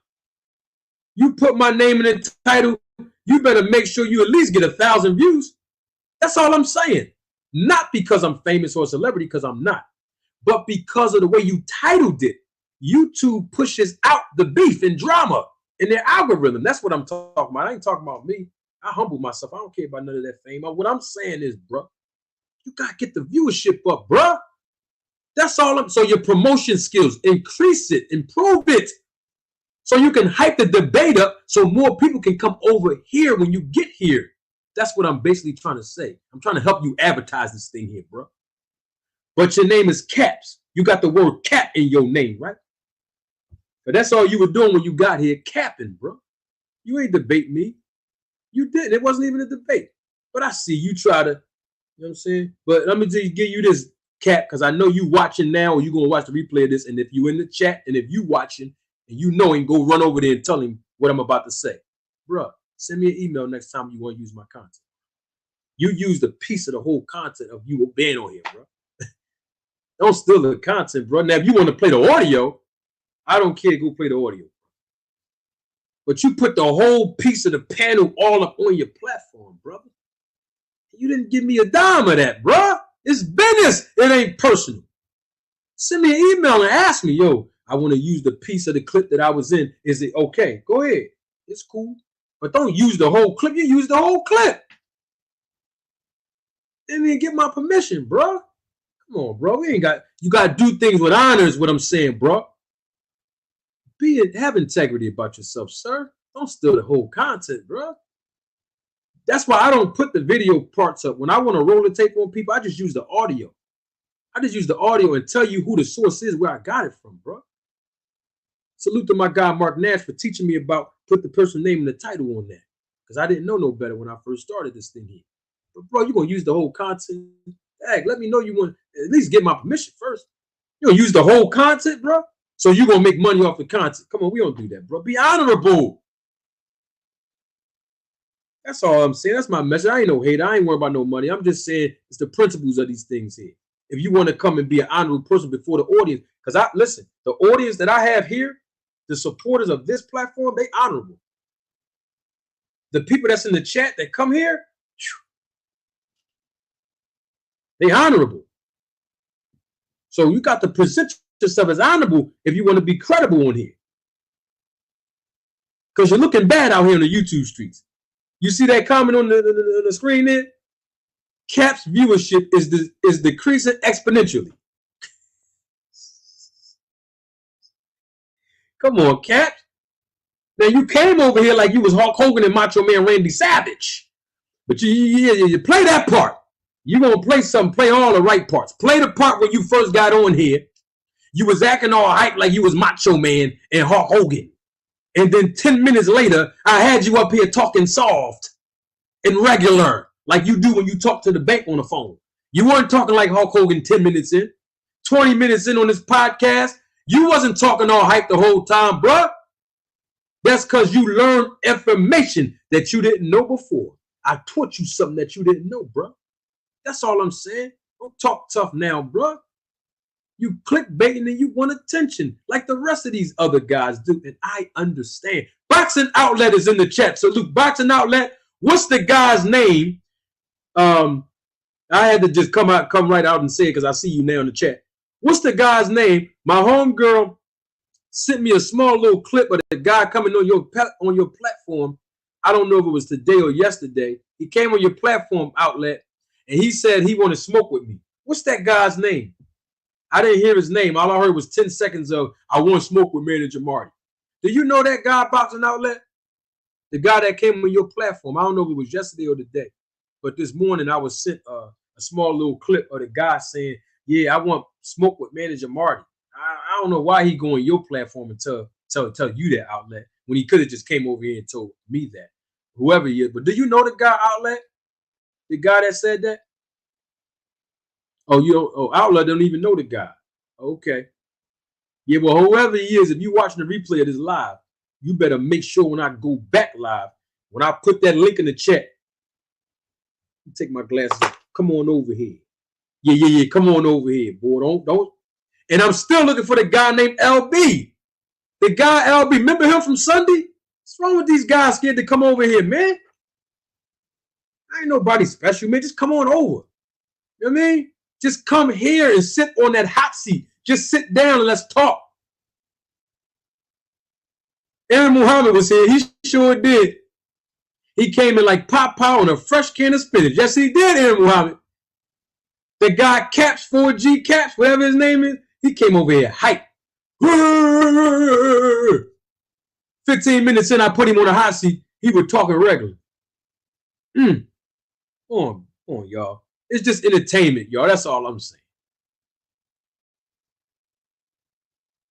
You put my name in the title, you better make sure you at least get 1,000 views. That's all I'm saying. Not because I'm famous or a celebrity, because I'm not, but because of the way you titled it. YouTube pushes out the beef and drama in their algorithm. That's what I'm talking about. I ain't talking about me. I humble myself. I don't care about none of that fame. What I'm saying is, bro, you got to get the viewership up, bro. That's all. So your promotion skills, increase it, improve it. So you can hype the debate up so more people can come over here when you get here. That's what I'm basically trying to say. I'm trying to help you advertise this thing here, bro. But your name is Caps. You got the word cap in your name, right? But that's all you were doing when you got here, capping, bro. You ain't debate me. You didn't. It wasn't even a debate. But I see you try to, you know what I'm saying? But let me just give you this, Cap, because I know you watching now or you're going to watch the replay of this. And if you in the chat and if you watching, and you know him, go run over there and tell him what I'm about to say. Bruh, send me an email next time you want to use my content. You used a piece of the whole content of you being on here, bro. Don't steal the content, bro. Now, if you want to play the audio, I don't care. Go play the audio. But you put the whole piece of the panel all up on your platform, brother. You didn't give me a dime of that, bro. It's business. It ain't personal. Send me an email and ask me, yo, I want to use the piece of the clip that I was in. Is it okay? Go ahead. It's cool. But don't use the whole clip. You use the whole clip. Didn't even get my permission, bro. Come on, bro. We ain't got, you got to do things with honor is what I'm saying, bro. Have integrity about yourself, sir. Don't steal the whole content, bro. That's why I don't put the video parts up. When I want to roll the tape on people, I just use the audio. I just use the audio and tell you who the source is, where I got it from, bro. Salute to my guy, Mark Nash, for teaching me about put the person's name in the title on that. Because I didn't know no better when I first started this thing here. But, bro, you're going to use the whole content. Hey, let me know you want at least get my permission first. You going to use the whole content, bro? So you're going to make money off the content. Come on, we don't do that, bro. Be honorable. That's all I'm saying. That's my message. I ain't no hater. I ain't worried about no money. I'm just saying it's the principles of these things here. If you want to come and be an honorable person before the audience, because listen, the audience that I have here, the supporters of this platform, they honorable. The people that's in the chat that come here, they honorable. So you got to present yourself as honorable if you want to be credible on here. Because you're looking bad out here on the YouTube streets. You see that comment on the screen there? Cap's viewership is decreasing exponentially. Come on, Cap. Now you came over here like you was Hulk Hogan and Macho Man Randy Savage. But you play that part. You're going to play something, play all the right parts. Play the part when you first got on here. You was acting all hype like you was Macho Man and Hulk Hogan. And then 10 minutes later, I had you up here talking soft and regular like you do when you talk to the bank on the phone. You weren't talking like Hulk Hogan 10 minutes in. 20 minutes in on this podcast, you wasn't talking all hype the whole time, bruh. That's because you learned information that you didn't know before. I taught you something that you didn't know, bruh. That's all I'm saying. Don't talk tough now, bruh. You clickbaiting and you want attention like the rest of these other guys do. And I understand. Boxing Outlet is in the chat. So, Luke, Boxing Outlet, what's the guy's name? I had to just come right out and say it because I see you now in the chat. What's the guy's name? My homegirl sent me a small little clip of the guy coming on your platform. I don't know if it was today or yesterday. He came on your platform, Outlet, and he said he wanted to smoke with me. What's that guy's name? I didn't hear his name. All I heard was 10 seconds of, I want to smoke with Manager Marty. Do you know that guy, Boxing Outlet? The guy that came on your platform. I don't know if it was yesterday or today. But this morning I was sent a small little clip of the guy saying, yeah, I want smoke with Manager Marty. I don't know why he go on your platform and tell you that, Outlet, when he could have just came over here and told me that. Whoever he is. But do you know the guy, Outlet? The guy that said that? Oh, you don't, Outlet don't even know the guy. Okay. Yeah, well, whoever he is, if you're watching the replay of this live, you better make sure when I go back live, when I put that link in the chat, take my glasses off. Come on over here. Yeah. Come on over here, boy. Don't. And I'm still looking for the guy named LB. The guy LB. Remember him from Sunday? What's wrong with these guys scared to come over here, man? I ain't nobody special, man. Just come on over. You know what I mean? Just come here and sit on that hot seat. Just sit down and let's talk. Aaron Muhammad was here. He sure did. He came in like pop on a fresh can of spinach. Yes, he did, Aaron Muhammad. The guy Caps, 4G Caps, whatever his name is, he came over here hype. 15 minutes in, I put him on a hot seat. He was talking regular. Come on, y'all. It's just entertainment, y'all. That's all I'm saying.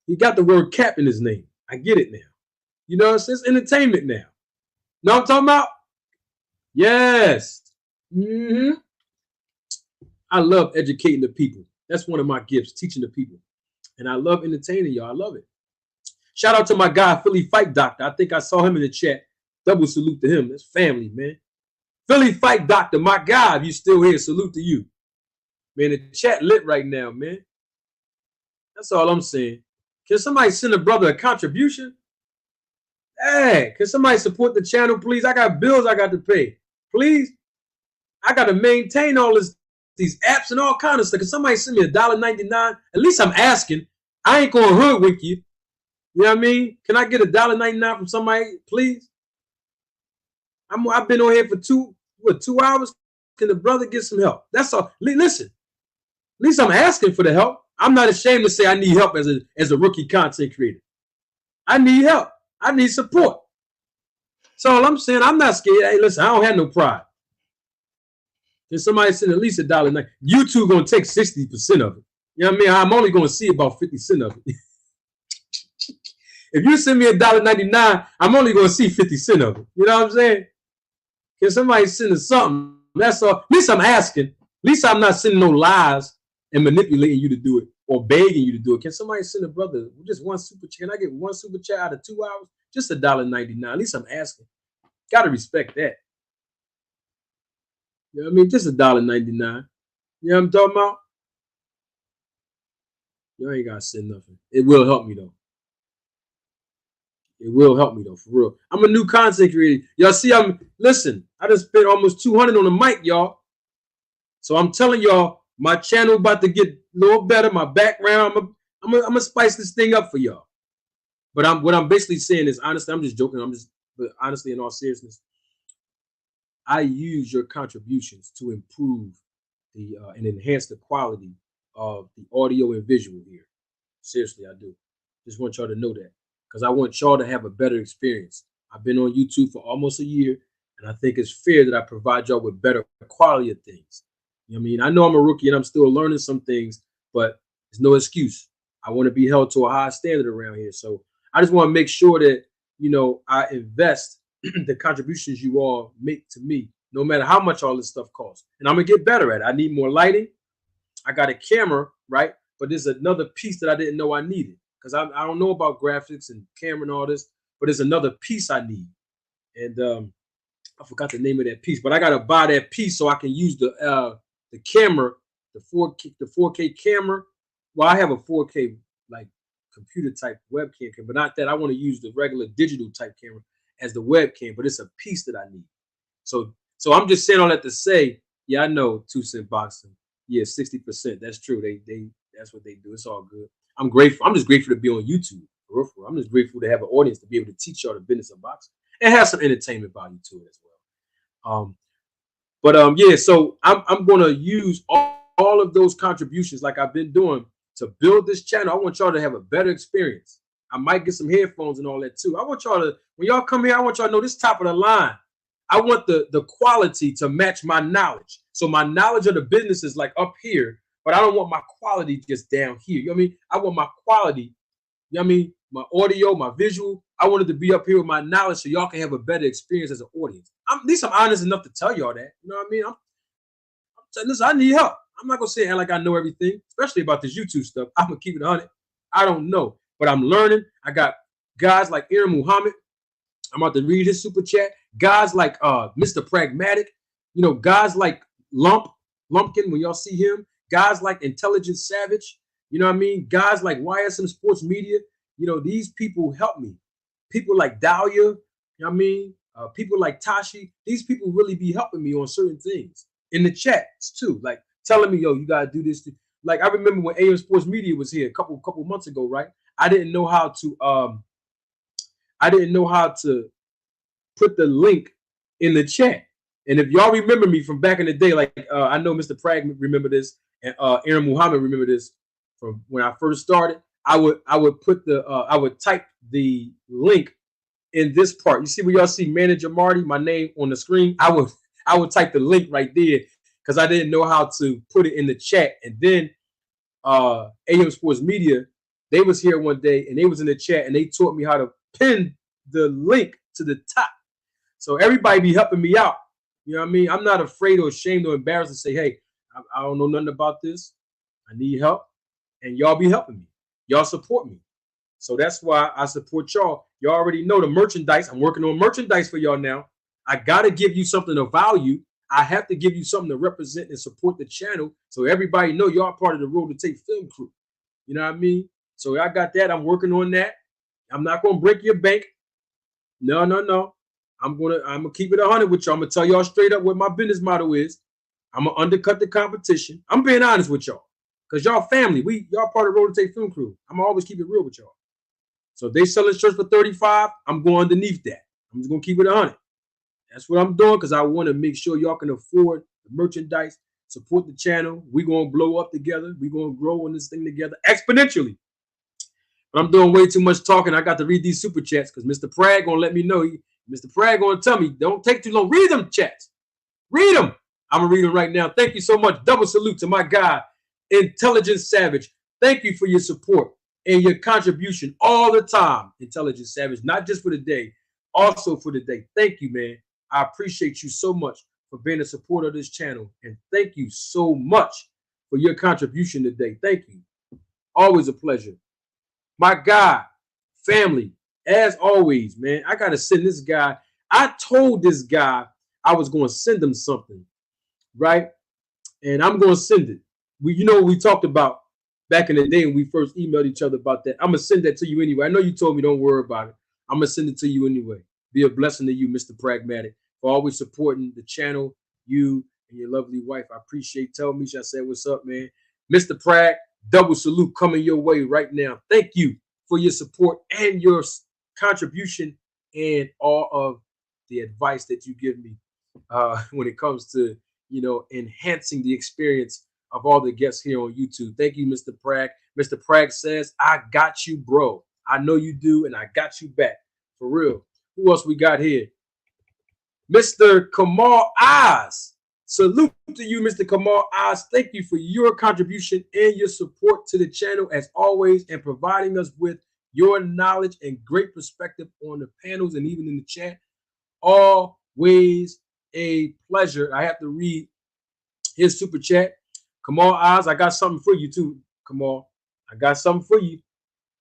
He got the word cap in his name. I get it now. You know, it's entertainment now. Know what I'm talking about? Yes. I love educating the people. That's one of my gifts, teaching the people. And I love entertaining y'all. I love it. Shout out to my guy, Philly Fight Doctor. I think I saw him in the chat. Double salute to him. That's family, man. Philly Fight Doctor, my guy, if you still here, salute to you. Man, the chat lit right now, man. That's all I'm saying. Can somebody send a brother a contribution? Hey, can somebody support the channel, please? I got bills I got to pay. Please. I got to maintain all these apps and all kind of stuff. Can somebody send me $1.99? At least I'm asking. I ain't going to hoodwink you. You know what I mean? Can I get $1.99 from somebody, please? I've been on here for 2 hours. Can the brother get some help? That's all. Listen, at least I'm asking for the help. I'm not ashamed to say I need help as a rookie content creator. I need help. I need support. So all I'm saying, I'm not scared. Hey, listen, I don't have no pride. Can somebody send at least $1.99? YouTube gonna take 60% of it. You know what I mean? I'm only gonna see about 50 cents of it. If you send me $1.99, I'm only gonna see 50 cents of it. You know what I'm saying? Can somebody send us something? That's all. At least I'm asking. At least I'm not sending no lies and manipulating you to do it or begging you to do it. Can somebody send a brother just one super chat? Can I get one super chat out of 2 hours? Just $1.99. At least I'm asking. Gotta respect that. You know what I mean? Just $1.99. You know what I'm talking about? You ain't gotta send nothing. It will help me though. It will help me though, for real. I'm a new content creator. Y'all see, listen, I just spent almost 200 on the mic, y'all. So I'm telling y'all, my channel about to get a little better. My background, I'm gonna spice this thing up for y'all. But what I'm basically saying is, honestly, I'm just joking. But honestly, in all seriousness, I use your contributions to improve and enhance the quality of the audio and visual here. Seriously, I do. Just want y'all to know that, because I want y'all to have a better experience. I've been on YouTube for almost a year, and I think it's fair that I provide y'all with better quality of things. You know what I mean? I know I'm a rookie and I'm still learning some things, but there's no excuse. I want to be held to a high standard around here. So I just want to make sure that, you know, I invest the contributions you all make to me, no matter how much all this stuff costs. And I'm going to get better at it. I need more lighting. I got a camera, right? But there's another piece that I didn't know I needed, because I don't know about graphics and camera and all this, but there's another piece I need. And I forgot the name of that piece, but I got to buy that piece so I can use the camera, the 4K camera. Well, I have a 4K like computer type webcam, but not that. I want to use the regular digital type camera as the webcam, but it's a piece that I need. So I'm just saying all that to say, yeah, I know 2 Cent Boxing. Yeah, 60%. That's true. They that's what they do. It's all good. I'm grateful. I'm just grateful to be on YouTube. For real. I'm just grateful to have an audience to be able to teach y'all the business of boxing and have some entertainment value to it as well. Yeah, so I'm gonna use all of those contributions like I've been doing to build this channel. I want y'all to have a better experience. I might get some headphones and all that too. I want y'all to, when y'all come here, I want y'all to know this top of the line. I want the quality to match my knowledge. So my knowledge of the business is like up here, but I don't want my quality just down here. You know what I mean? I want my quality, you know what I mean? My audio, my visual, I want it to be up here with my knowledge so y'all can have a better experience as an audience. At least I'm honest enough to tell y'all that. You know what I mean? I'm saying, listen, I need help. I'm not going to say like I know everything, especially about this YouTube stuff. I'm going to keep it 100. I don't know, but I'm learning. I got guys like Aaron Muhammad. I'm about to read his super chat. Guys like Mr. Pragmatic, you know, guys like Lumpkin, when y'all see him, guys like Intelligent Savage, you know what I mean? Guys like YSM Sports Media, you know, these people help me. People like Dahlia, you know what I mean? People like Tashi, these people really be helping me on certain things in the chats too, like telling me, yo, you gotta do this. Like I remember when AM Sports Media was here a couple months ago, right? I didn't know how to put the link in the chat. And if y'all remember me from back in the day, like I know Mr. Pragmatic remember this, and Aaron Muhammad remember this from when I first started. I would put I would type the link in this part. You see where y'all see Manager Marty, my name on the screen. I would type the link right there because I didn't know how to put it in the chat. And then AM Sports Media, they was here one day and they was in the chat and they taught me how to pin the link to the top. So everybody be helping me out. You know what I mean? I'm not afraid or ashamed or embarrassed to say, hey, I don't know nothing about this. I need help. And y'all be helping me. Y'all support me. So that's why I support y'all. You already know the merchandise. I'm working on merchandise for y'all now. I got to give you something of value. I have to give you something to represent and support the channel so everybody know y'all part of the Road to Tape film crew. You know what I mean? So I got that. I'm working on that. I'm not going to break your bank. No, no, no. I'm gonna keep it 100 with y'all. I'm gonna tell y'all straight up what my business model is. I'm gonna undercut the competition. I'm being honest with y'all, cause y'all family. Y'all part of the Road to Tape film crew. I'm gonna always keep it real with y'all. So if they selling shirts for 35, I'm going underneath that. I'm just gonna keep it 100. That's what I'm doing because I want to make sure y'all can afford the merchandise, support the channel. We're gonna blow up together. We're gonna grow on this thing together exponentially. But I'm doing way too much talking. I got to read these super chats because Mr. Prag gonna let me know. Mr. Prag gonna tell me, don't take too long. Read them chats. Read them. I'm gonna read them right now. Thank you so much. Double salute to my guy, Intelligent Savage. Thank you for your support and your contribution all the time, Intelligent Savage. Not just for the day, also for the day. Thank you, man. I appreciate you so much for being a supporter of this channel. And thank you so much for your contribution today. Thank you. Always a pleasure. My guy, family, as always, man, I got to send this guy. I told this guy I was going to send him something, right? And I'm going to send it. You know what we talked about back in the day when we first emailed each other about that. I'm going to send that to you anyway. I know you told me don't worry about it. I'm going to send it to you anyway. Be a blessing to you, Mr. Pragmatic, for always supporting the channel, you and your lovely wife. I appreciate. Tell Misha I said what's up, man. Mr. Prag, double salute coming your way right now. Thank you for your support and your contribution and all of the advice that you give me when it comes to, enhancing the experience of all the guests here on YouTube. Thank you, Mr. Prag. Mr. Prag says, I got you, bro. I know you do, and I got you back. For real. Who else we got here? Mr. Kamal Oz. Salute to you, Mr. Kamal Oz. Thank you for your contribution and your support to the channel as always and providing us with your knowledge and great perspective on the panels and even in the chat. Always a pleasure. I have to read his super chat. Kamal Oz, I got something for you too, Kamal. I got something for you.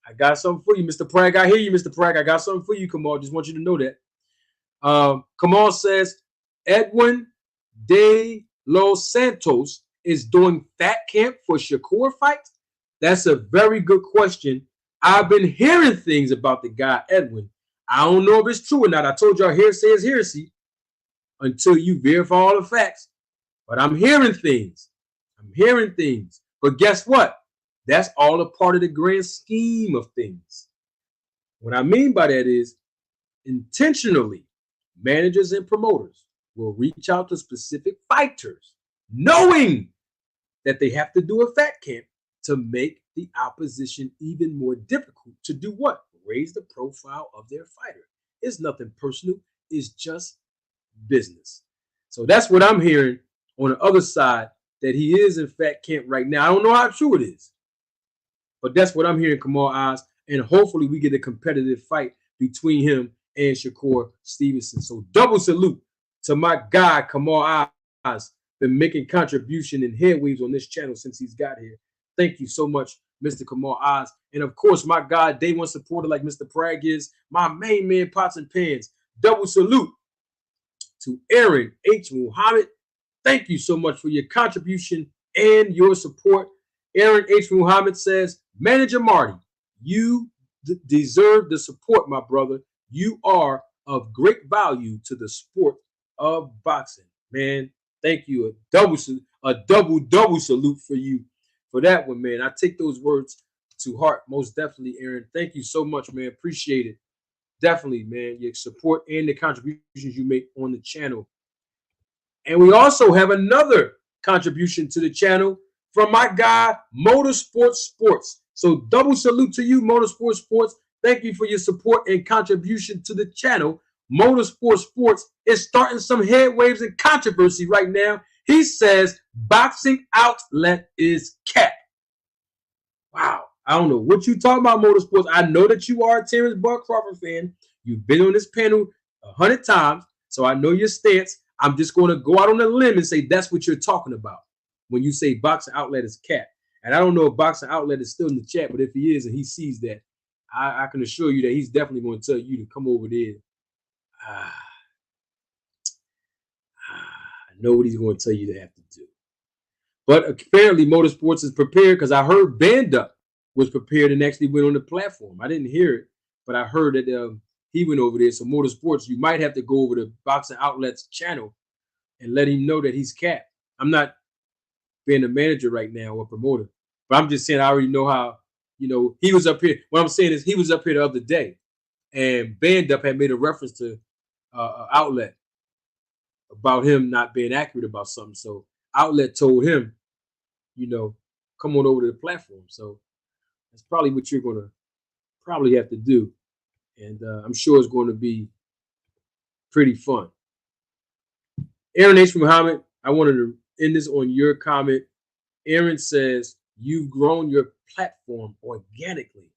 I got something for you, Mr. Prag. I hear you, Mr. Prag. I got something for you, Kamal. Just want you to know that. Kamal says, Edwin De Los Santos is doing fat camp for Shakur fight? That's a very good question. I've been hearing things about the guy, Edwin. I don't know if it's true or not. I told y'all hearsay is heresy until you verify all the facts. But I'm hearing things. I'm hearing things. But guess what? That's all a part of the grand scheme of things. What I mean by that is intentionally, managers and promoters will reach out to specific fighters, knowing that they have to do a fat camp to make the opposition even more difficult to do what? Raise the profile of their fighter. It's nothing personal. It's just business. So that's what I'm hearing on the other side, that he is in fat camp right now. I don't know how true it is, but that's what I'm hearing, Kamal Oz. And hopefully we get a competitive fight between him and Shakur Stevenson. So double salute to my guy, Kamal Oz. Been making contribution and headwaves on this channel since he's got here. Thank you so much, Mr. Kamal Oz. And of course, my guy, day one supporter like Mr. Prag is, my main man, Pots and Pans. Double salute to Aaron H. Muhammad. Thank you so much for your contribution and your support. Aaron H. Muhammad says, Manager Marty, you deserve the support, my brother. You are of great value to the sport of boxing. Man, thank you. A double salute for you for that one, man. I take those words to heart, most definitely, Aaron. Thank you so much, man. Appreciate it. Definitely, man. Your support and the contributions you make on the channel. And we also have another contribution to the channel from my guy, Motorsports Sports. So double salute to you, Motorsports Sports. Thank you for your support and contribution to the channel. Motorsports Sports is starting some headwaves and controversy right now. He says boxing outlet is cap. Wow. I don't know what you talking about, Motorsports. I know that you are a Terrence Bud Crawford fan. You've been on this panel 100 times, so I know your stance. I'm just going to go out on a limb and say that's what you're talking about when you say boxing outlet is cap. And I don't know if boxing outlet is still in the chat, but if he is and he sees that, I can assure you that he's definitely going to tell you to come over there. I know what he's going to tell you to have to do. But apparently Motorsports is prepared, because I heard Band Up was prepared and actually went on the platform. I didn't hear it, but I heard that he went over there. So Motorsports, you might have to go over to Boxing Outlet's channel and let him know that he's capped. I'm not being a manager right now or promoter, but I'm just saying I already know how, he was up here. What I'm saying is he was up here the other day, and Band Up had made a reference to Outlet about him not being accurate about something. So Outlet told him, come on over to the platform. So that's probably what you're going to probably have to do. And I'm sure it's going to be pretty fun. Aaron H. Muhammad, I wanted to end this on your comment. Aaron says, you've grown your platform organically.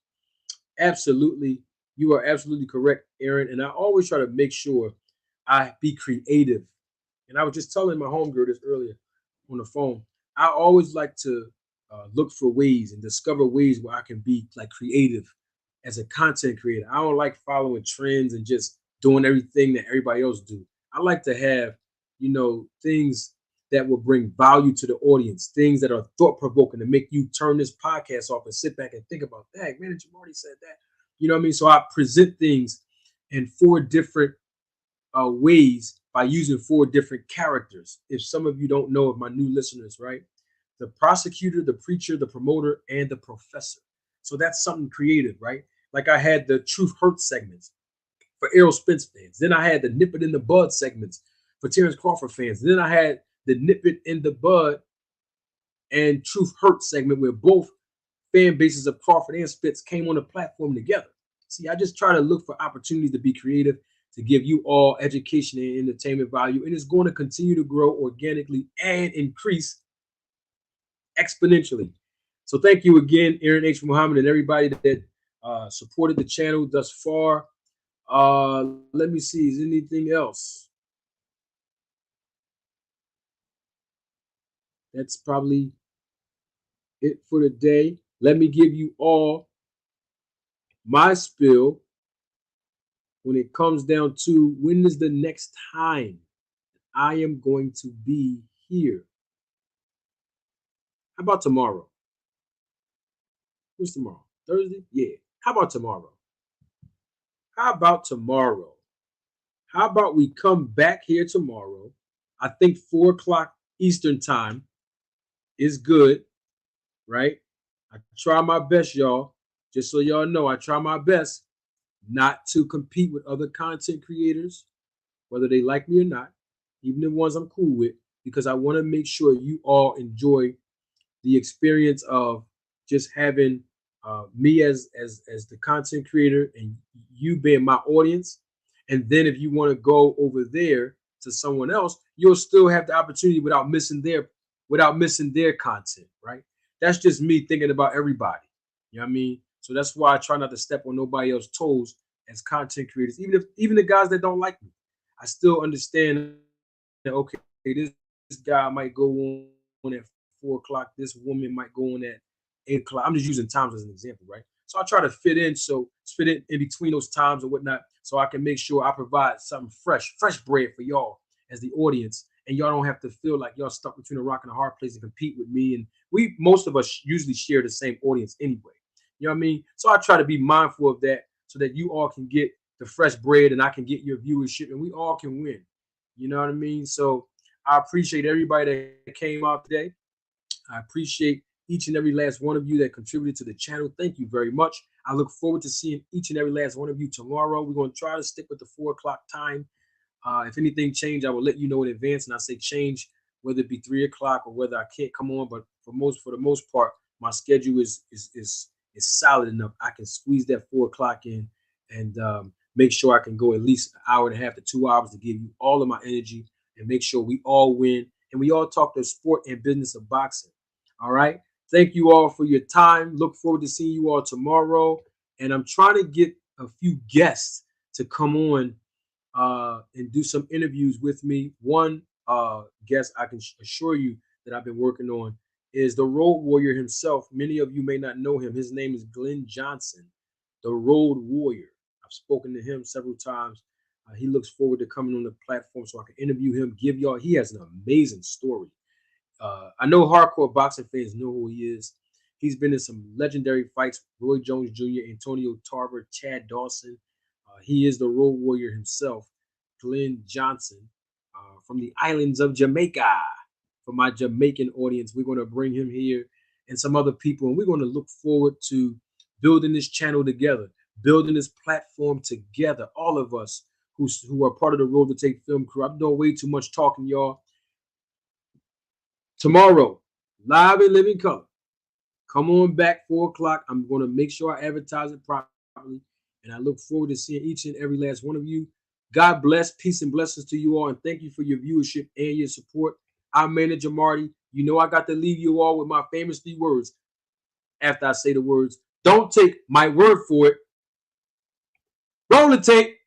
Absolutely. You are absolutely correct, Aaron. And I always try to make sure I be creative. And I was just telling my homegirl this earlier on the phone. I always like to look for ways and discover ways where I can be like creative as a content creator. I don't like following trends and just doing everything that everybody else do. I like to have, things that will bring value to the audience, things that are thought-provoking to make you turn this podcast off and sit back and think about that. Man, Jamari said that. You know what I mean? So I present things in 4 different ways by using 4 different characters. If some of you don't know, of my new listeners, right? The prosecutor, the preacher, the promoter, and the professor. So that's something creative, right? Like I had the Truth Hurts segments for Errol Spence fans. Then I had the Nip It in the Bud segments for Terrence Crawford fans. Then I had the Nip It in the Bud and Truth Hurts segment where both fan bases of Crawford and Spence came on the platform together. See, I just try to look for opportunities to be creative, to give you all education and entertainment value, and it's going to continue to grow organically and increase exponentially. So thank you again, Aaron H. Muhammad, and everybody that supported the channel thus far. Let me see, is anything else? That's probably it for today. Let me give you all my spill when it comes down to when is the next time I am going to be here. How about tomorrow? What's tomorrow? Thursday? Yeah. How about tomorrow? How about tomorrow? How about we come back here tomorrow? I think 4 o'clock Eastern time is good, right? I try my best, y'all. Just so y'all know, I try my best not to compete with other content creators, whether they like me or not, even the ones I'm cool with, because I want to make sure you all enjoy the experience of just having me as the content creator and you being my audience. And then if you want to go over there to someone else, you'll still have the opportunity without missing their content, right? That's just me thinking about everybody. You know what I mean? So that's why I try not to step on nobody else's toes as content creators, even the guys that don't like me. I still understand that, okay, this guy might go on at 4 o'clock. This woman might go on at 8 o'clock. I'm just using times as an example, right? So I try to fit in between those times or whatnot, so I can make sure I provide something fresh bread for y'all as the audience, and y'all don't have to feel like y'all stuck between a rock and a hard place to compete with me. And most of us usually share the same audience anyway. You know what I mean? So I try to be mindful of that so that you all can get the fresh bread and I can get your viewership and we all can win. You know what I mean? So I appreciate everybody that came out today. I appreciate each and every last one of you that contributed to the channel. Thank you very much. I look forward to seeing each and every last one of you tomorrow. We're going to try to stick with the 4 o'clock time. If anything change, I will let you know in advance. And I say change, whether it be 3 o'clock or whether I can't come on. But for the most part, my schedule is solid enough. I can squeeze that 4 o'clock in and make sure I can go at least an hour and a half to 2 hours to give you all of my energy and make sure we all win and we all talk the sport and business of boxing. All right. Thank you all for your time. Look forward to seeing you all tomorrow. And I'm trying to get a few guests to come on and do some interviews with me. One guest I can assure you that I've been working on is the Road Warrior himself. Many of you may not know him. His name is Glenn Johnson. the Road Warrior. I've spoken to him several times. He looks forward to coming on the platform so I can interview him, give y'all. He has an amazing story. I know hardcore boxing fans know who he is. He's been in some legendary fights: Roy Jones Jr., Antonio Tarver, Chad Dawson. He is the Road Warrior himself, Glenn Johnson, from the islands of Jamaica. For my Jamaican audience, we're going to bring him here and some other people, and we're going to look forward to building this channel together, building this platform together. All of us who are part of the Road to Tape film crew. I'm doing way too much talking, y'all. Tomorrow, live in living color. Come on back 4 o'clock. I'm going to make sure I advertise it properly, and I look forward to seeing each and every last one of you. God bless, peace and blessings to you all, and thank you for your viewership and your support. I'm Manager Marty. You know I got to leave you all with my famous 3 words. After I say the words, don't take my word for it. Roll the tape.